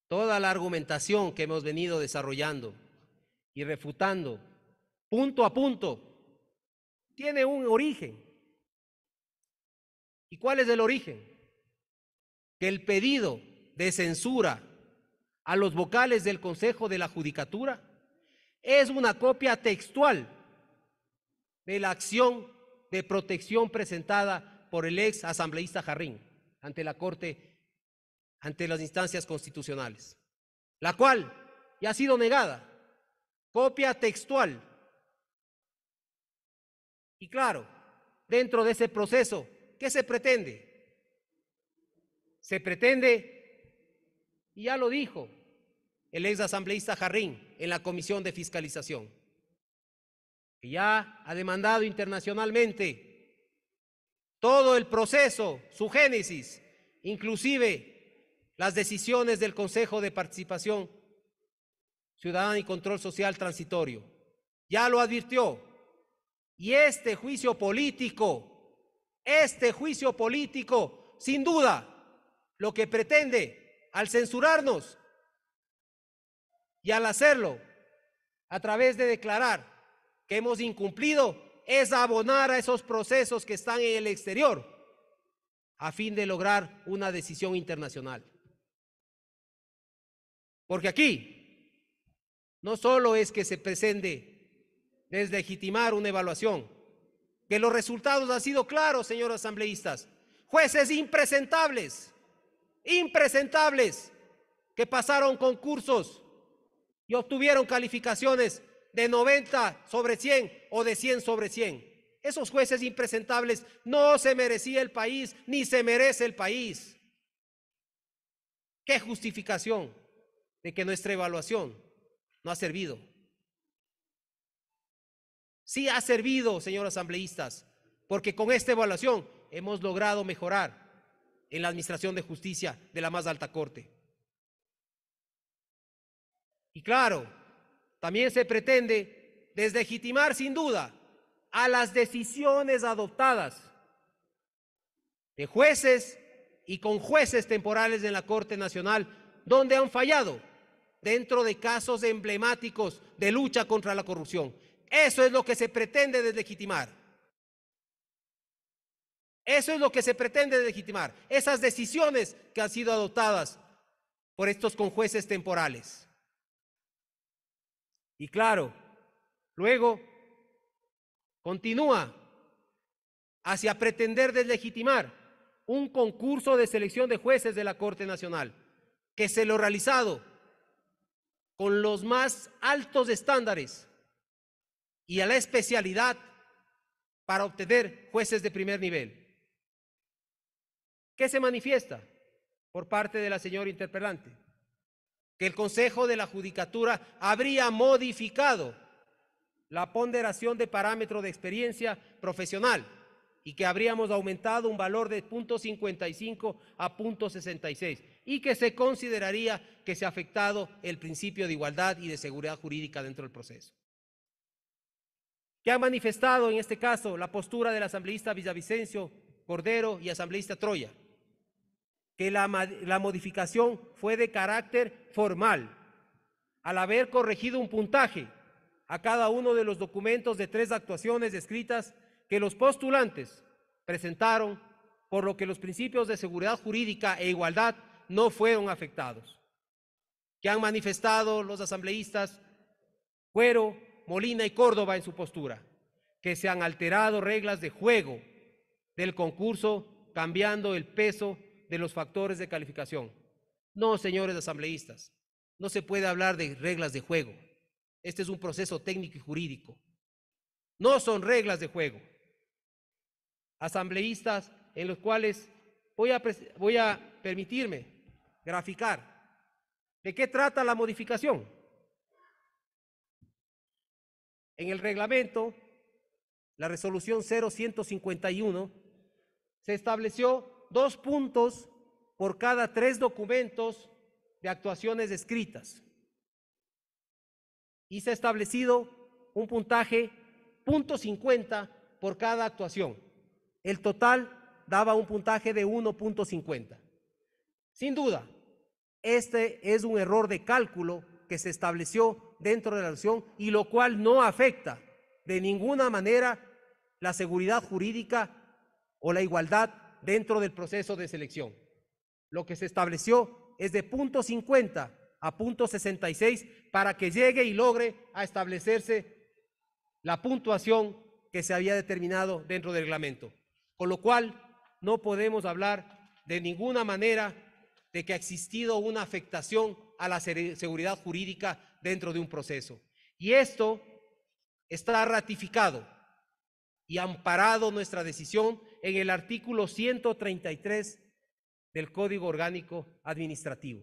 toda la argumentación que hemos venido desarrollando y refutando punto a punto tiene un origen. ¿Y cuál es el origen? Que el pedido de censura a los vocales del Consejo de la Judicatura es una copia textual de la acción de protección presentada por el ex asambleísta Jarrín ante la Corte, ante las instancias constitucionales, la cual ya ha sido negada, copia textual. Y claro, dentro de ese proceso, ¿qué se pretende? Se pretende, y ya lo dijo el ex asambleísta Jarrín en la Comisión de Fiscalización, que ya ha demandado internacionalmente todo el proceso, su génesis, inclusive las decisiones del Consejo de Participación Ciudadana y Control Social Transitorio. Ya lo advirtió. Y este juicio político, sin duda, lo que pretende al censurarnos y al hacerlo a través de declarar que hemos incumplido, es abonar a esos procesos que están en el exterior a fin de lograr una decisión internacional. Porque aquí no solo es que se pretende deslegitimar una evaluación, que los resultados han sido claros, señores asambleístas, jueces impresentables, que pasaron concursos y obtuvieron calificaciones de 90 sobre 100 o de 100 sobre 100. Esos jueces impresentables no se merecía el país, ni se merece el país. ¿Qué justificación de que nuestra evaluación no ha servido? Sí ha servido, señores asambleístas, porque con esta evaluación hemos logrado mejorar en la administración de justicia de la más alta corte. Y claro, también se pretende deslegitimar sin duda a las decisiones adoptadas de jueces y con jueces temporales en la Corte Nacional, donde han fallado dentro de casos emblemáticos de lucha contra la corrupción. Eso es lo que se pretende deslegitimar. Eso es lo que se pretende deslegitimar. Esas decisiones que han sido adoptadas por estos conjueces temporales. Y claro, luego continúa hacia pretender deslegitimar un concurso de selección de jueces de la Corte Nacional, que se lo ha realizado con los más altos estándares y a la especialidad para obtener jueces de primer nivel. ¿Qué se manifiesta por parte de la señora interpelante? Que el Consejo de la Judicatura habría modificado la ponderación de parámetro de experiencia profesional y que habríamos aumentado un valor de 0.55 a 0.66 y que se consideraría que se ha afectado el principio de igualdad y de seguridad jurídica dentro del proceso. ¿Qué ha manifestado en este caso la postura del asambleísta Villavicencio Cordero y asambleísta Troya? Que la modificación fue de carácter formal, al haber corregido un puntaje a cada uno de los documentos de 3 actuaciones escritas que los postulantes presentaron, por lo que los principios de seguridad jurídica e igualdad no fueron afectados. Que han manifestado los asambleístas Cuero, Molina y Córdoba en su postura, que se han alterado reglas de juego del concurso, cambiando el peso de los factores de calificación. No, señores asambleístas, no se puede hablar de reglas de juego. Este es un proceso técnico y jurídico. No son reglas de juego. Asambleístas en los cuales voy a permitirme graficar. ¿De qué trata la modificación? En el reglamento, la resolución 0151, se estableció 2 puntos por cada 3 documentos de actuaciones escritas. Y se ha establecido un puntaje .50 por cada actuación. El total daba un puntaje de 1.50. Sin duda, este es un error de cálculo que se estableció dentro de la resolución y lo cual no afecta de ninguna manera la seguridad jurídica o la igualdad dentro del proceso de selección. Lo que se estableció es de .50 a .66 para que llegue y logre a establecerse la puntuación que se había determinado dentro del reglamento. Con lo cual, no podemos hablar de ninguna manera de que ha existido una afectación a la seguridad jurídica dentro de un proceso. Y esto está ratificado y amparado nuestra decisión en el artículo 133 del Código Orgánico Administrativo,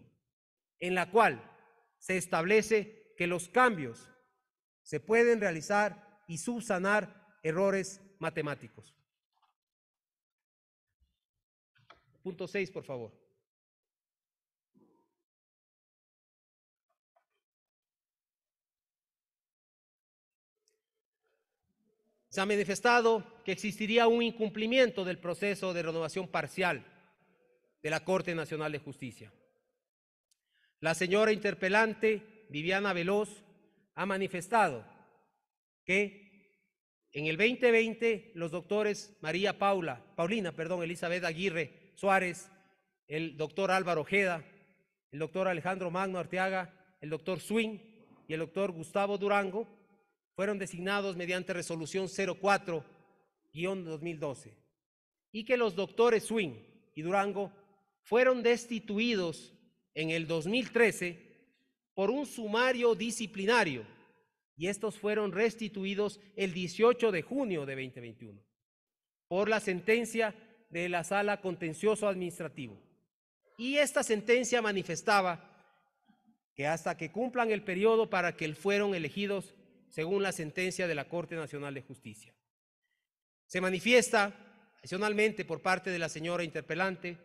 en la cual se establece que los cambios se pueden realizar y subsanar errores matemáticos. Punto 6, por favor. Se ha manifestado que existiría un incumplimiento del proceso de renovación parcial de la Corte Nacional de Justicia. La señora interpelante, Viviana Veloz, ha manifestado que en el 2020 los doctores Paulina, Elizabeth Aguirre Suárez, el doctor Álvaro Ojeda, el doctor Alejandro Magno Arteaga, el doctor Swing y el doctor Gustavo Durango fueron designados mediante resolución 04-2012 y que los doctores Swing y Durango fueron destituidos en el 2013 por un sumario disciplinario y estos fueron restituidos el 18 de junio de 2021 por la sentencia de la Sala Contencioso Administrativo. Y esta sentencia manifestaba que hasta que cumplan el periodo para que fueron elegidos según la sentencia de la Corte Nacional de Justicia. Se manifiesta adicionalmente por parte de la señora interpelante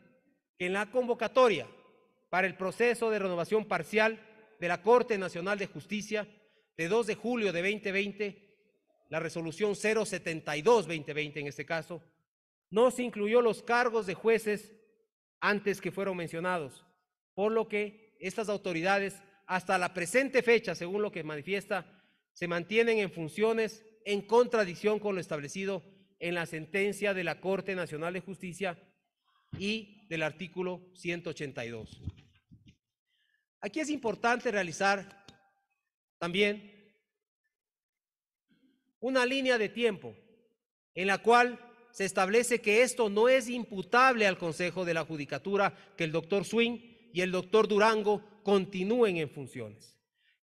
que en la convocatoria para el proceso de renovación parcial de la Corte Nacional de Justicia de 2 de julio de 2020, la resolución 072-2020 en este caso, no se incluyó los cargos de jueces antes que fueron mencionados, por lo que estas autoridades hasta la presente fecha, según lo que manifiesta, se mantienen en funciones en contradicción con lo establecido en la sentencia de la Corte Nacional de Justicia y del artículo 182. Aquí es importante realizar también una línea de tiempo en la cual se establece que esto no es imputable al Consejo de la Judicatura, que el doctor Swing y el doctor Durango continúen en funciones.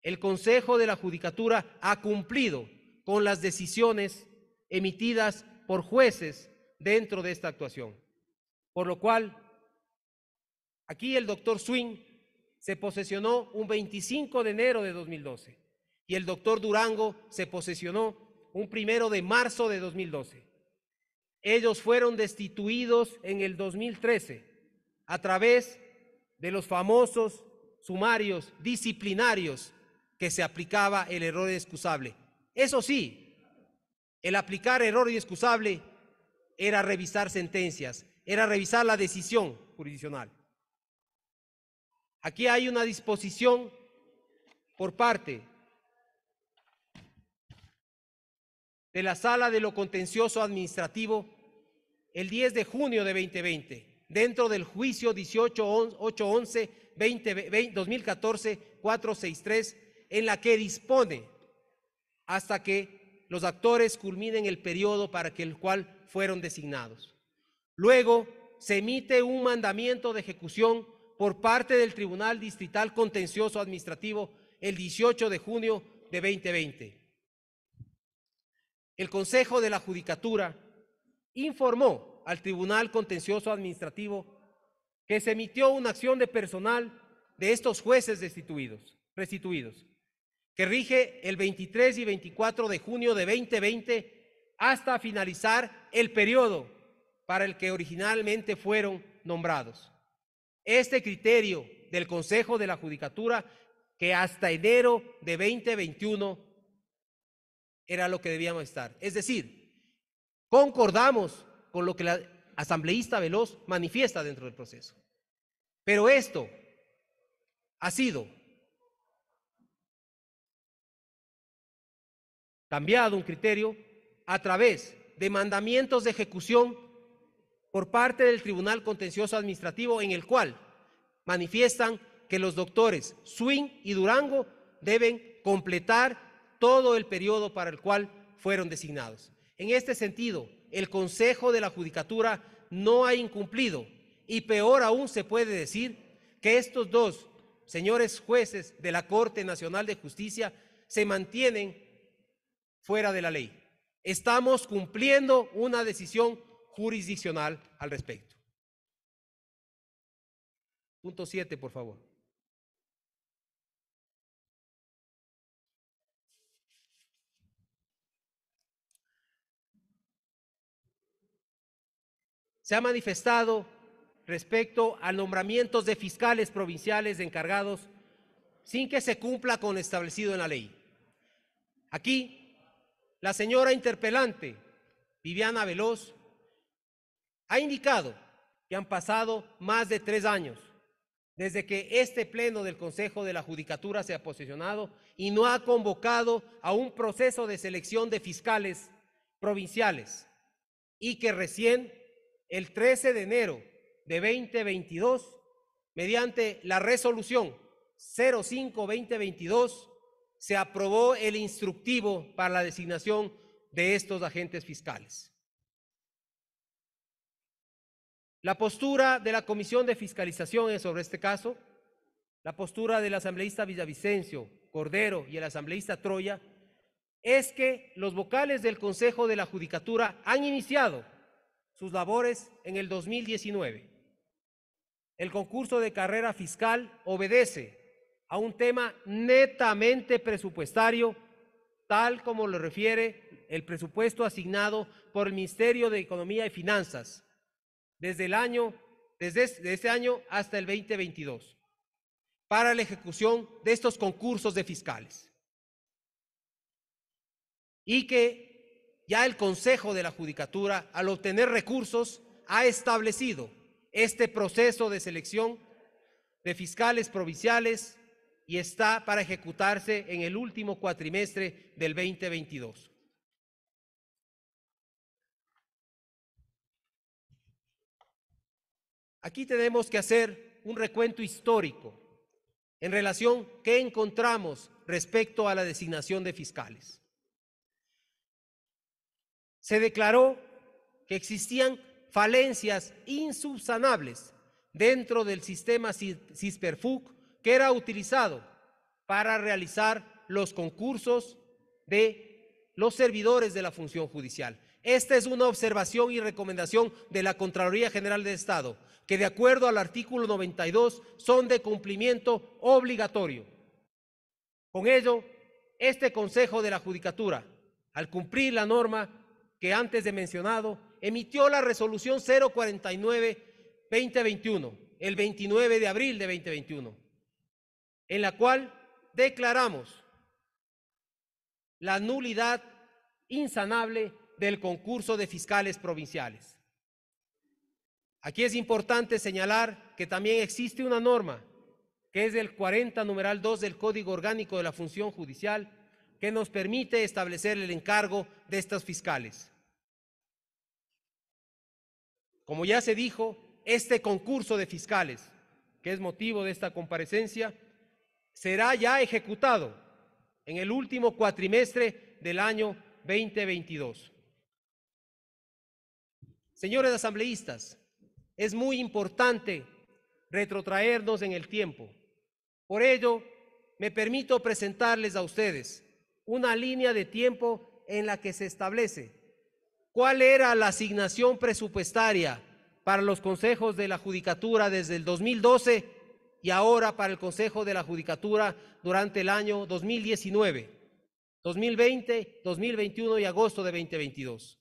El Consejo de la Judicatura ha cumplido con las decisiones emitidas por jueces dentro de esta actuación. Por lo cual, aquí el doctor Swing se posesionó un 25 de enero de 2012 y el doctor Durango se posesionó un 1 de marzo de 2012. Ellos fueron destituidos en el 2013 a través de los famosos sumarios disciplinarios que se aplicaba el error inexcusable. Eso sí, el aplicar error inexcusable era revisar sentencias, era revisar la decisión jurisdiccional. Aquí hay una disposición por parte de la Sala de lo Contencioso Administrativo el 10 de junio de 2020, dentro del juicio 1811-2014-463, en la que dispone hasta que los actores culminen el periodo para el cual fueron designados. Luego se emite un mandamiento de ejecución por parte del Tribunal Distrital Contencioso Administrativo el 18 de junio de 2020. El Consejo de la Judicatura informó al Tribunal Contencioso Administrativo que se emitió una acción de personal de estos jueces restituidos, que rige el 23 y 24 de junio de 2020 hasta finalizar el periodo para el que originalmente fueron nombrados. Este criterio del Consejo de la Judicatura, que hasta enero de 2021 era lo que debíamos estar. Es decir, concordamos con lo que la asambleísta Veloz manifiesta dentro del proceso. Pero esto ha sido cambiado un criterio a través de mandamientos de ejecución por parte del Tribunal Contencioso Administrativo, en el cual manifiestan que los doctores Swing y Durango deben completar todo el periodo para el cual fueron designados. En este sentido, el Consejo de la Judicatura no ha incumplido, y peor aún se puede decir que estos dos señores jueces de la Corte Nacional de Justicia se mantienen fuera de la ley. Estamos cumpliendo una decisión jurisdiccional al respecto. Punto 7, por favor. Se ha manifestado respecto a nombramientos de fiscales provinciales encargados sin que se cumpla con lo establecido en la ley. Aquí, la señora interpelante, Viviana Veloz, ha indicado que han pasado más de 3 años desde que este pleno del Consejo de la Judicatura se ha posicionado y no ha convocado a un proceso de selección de fiscales provinciales, y que recién el 13 de enero de 2022, mediante la resolución 05-2022, se aprobó el instructivo para la designación de estos agentes fiscales. La postura de la Comisión de Fiscalización sobre este caso, la postura del asambleísta Villavicencio Cordero y el asambleísta Troya, es que los vocales del Consejo de la Judicatura han iniciado sus labores en el 2019. El concurso de carrera fiscal obedece a un tema netamente presupuestario, tal como lo refiere el presupuesto asignado por el Ministerio de Economía y Finanzas desde este año hasta el 2022, para la ejecución de estos concursos de fiscales. Y que ya el Consejo de la Judicatura, al obtener recursos, ha establecido este proceso de selección de fiscales provinciales y está para ejecutarse en el último cuatrimestre del 2022. Aquí tenemos que hacer un recuento histórico en relación a qué encontramos respecto a la designación de fiscales. Se declaró que existían falencias insubsanables dentro del sistema CISPERFUC que era utilizado para realizar los concursos de los servidores de la función judicial. Esta es una observación y recomendación de la Contraloría General del Estado, que de acuerdo al artículo 92 son de cumplimiento obligatorio. Con ello, este Consejo de la Judicatura, al cumplir la norma que antes he mencionado, emitió la resolución 049-2021, el 29 de abril de 2021, en la cual declaramos la nulidad insanable del concurso de fiscales provinciales. Aquí es importante señalar que también existe una norma, que es el 40-2 del Código Orgánico de la Función Judicial, que nos permite establecer el encargo de estos fiscales. Como ya se dijo, este concurso de fiscales, que es motivo de esta comparecencia, será ya ejecutado en el último cuatrimestre del año 2022. Señores asambleístas, es muy importante retrotraernos en el tiempo. Por ello, me permito presentarles a ustedes una línea de tiempo en la que se establece cuál era la asignación presupuestaria para los consejos de la Judicatura desde el 2012 y ahora para el Consejo de la Judicatura durante el año 2019, 2020, 2021 y agosto de 2022.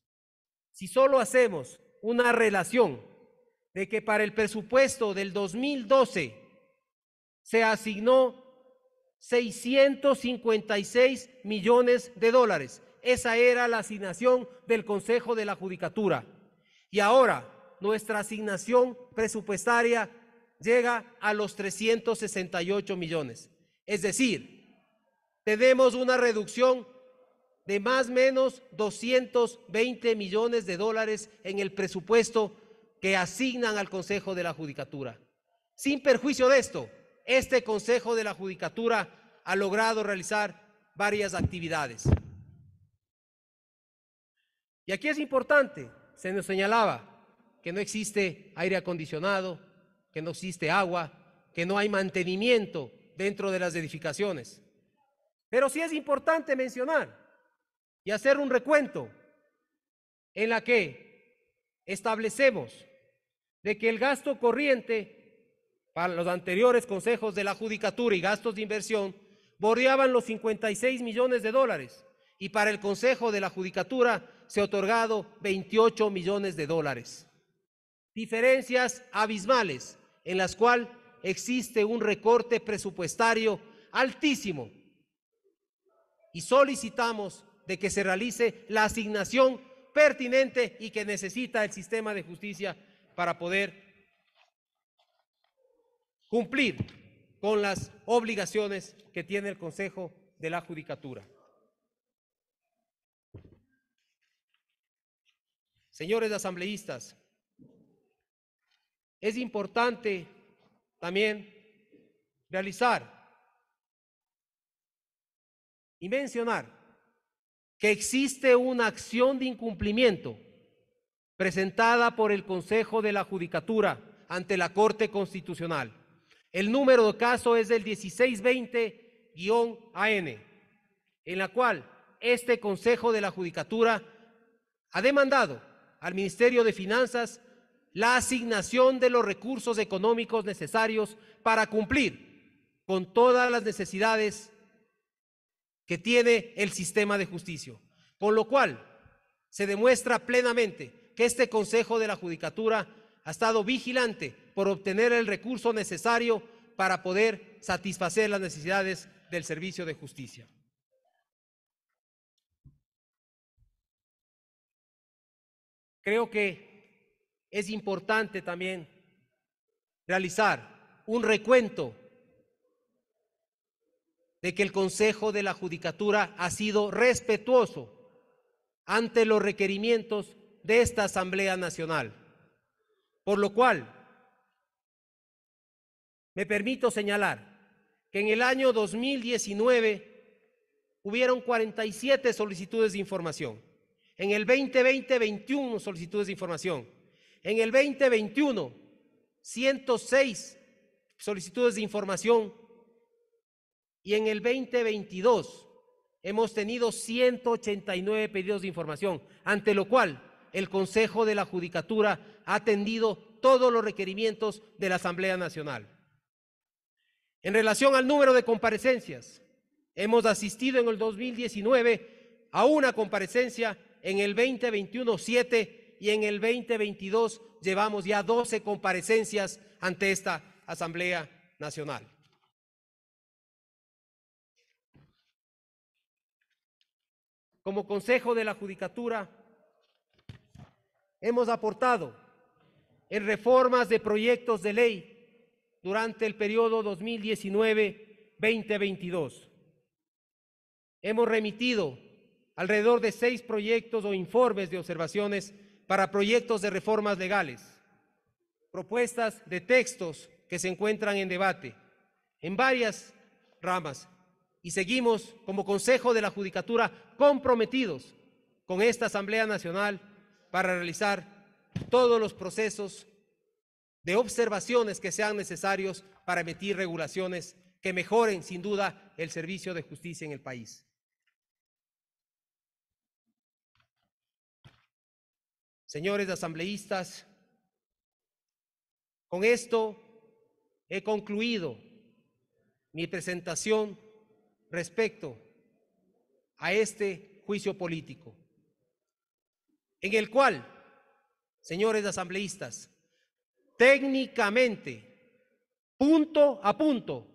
Si solo hacemos una relación de que para el presupuesto del 2012 se asignó 656 millones de dólares. Esa era la asignación del Consejo de la Judicatura. Y ahora nuestra asignación presupuestaria llega a los 368 millones. Es decir, tenemos una reducción de más o menos 220 millones de dólares en el presupuesto que asignan al Consejo de la Judicatura. Sin perjuicio de esto, este Consejo de la Judicatura ha logrado realizar varias actividades. Y aquí es importante, se nos señalaba que no existe aire acondicionado, que no existe agua, que no hay mantenimiento dentro de las edificaciones. Pero sí es importante mencionar y hacer un recuento en la que establecemos de que el gasto corriente para los anteriores consejos de la Judicatura y gastos de inversión bordeaban los 56 millones de dólares y para el Consejo de la Judicatura se ha otorgado 28 millones de dólares. Diferencias abismales en las cuales existe un recorte presupuestario altísimo y solicitamos de que se realice la asignación pertinente y que necesita el sistema de justicia para poder cumplir con las obligaciones que tiene el Consejo de la Judicatura. Señores asambleístas, es importante también realizar y mencionar que existe una acción de incumplimiento presentada por el Consejo de la Judicatura ante la Corte Constitucional. El número de caso es del 1620-AN, en la cual este Consejo de la Judicatura ha demandado al Ministerio de Finanzas la asignación de los recursos económicos necesarios para cumplir con todas las necesidades que tiene el sistema de justicia, con lo cual se demuestra plenamente que este Consejo de la Judicatura ha estado vigilante por obtener el recurso necesario para poder satisfacer las necesidades del servicio de justicia. Creo que es importante también realizar un recuento de que el Consejo de la Judicatura ha sido respetuoso ante los requerimientos de esta Asamblea Nacional, por lo cual me permito señalar que en el año 2019 hubieron 47 solicitudes de información, en el 2020 21 solicitudes de información, en el 2021 106 solicitudes de información y en el 2022 hemos tenido 189 pedidos de información, ante lo cual el Consejo de la Judicatura ha atendido todos los requerimientos de la Asamblea Nacional. En relación al número de comparecencias, hemos asistido en el 2019 a una comparecencia, en el 2021 7 y en el 2022 llevamos ya 12 comparecencias ante esta Asamblea Nacional. Como Consejo de la Judicatura hemos aportado en reformas de proyectos de ley durante el periodo 2019-2022. Hemos remitido alrededor de 6 proyectos o informes de observaciones para proyectos de reformas legales, propuestas de textos que se encuentran en debate en varias ramas, y seguimos como Consejo de la Judicatura comprometidos con esta Asamblea Nacional para realizar todos los procesos de observaciones que sean necesarios para emitir regulaciones que mejoren sin duda el servicio de justicia en el país. Señores asambleístas, con esto he concluido mi presentación respecto a este juicio político, en el cual, señores asambleístas, técnicamente, punto a punto,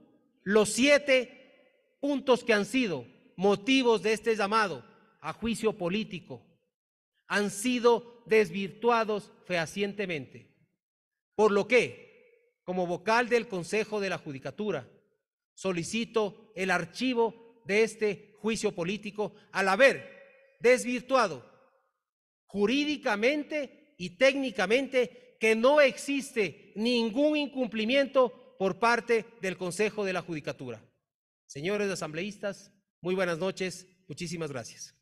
los 7 puntos que han sido motivos de este llamado a juicio político han sido desvirtuados fehacientemente. Por lo que, como vocal del Consejo de la Judicatura, solicito el archivo de este juicio político al haber desvirtuado jurídicamente y técnicamente que no existe ningún incumplimiento por parte del Consejo de la Judicatura. Señores asambleístas, muy buenas noches, muchísimas gracias.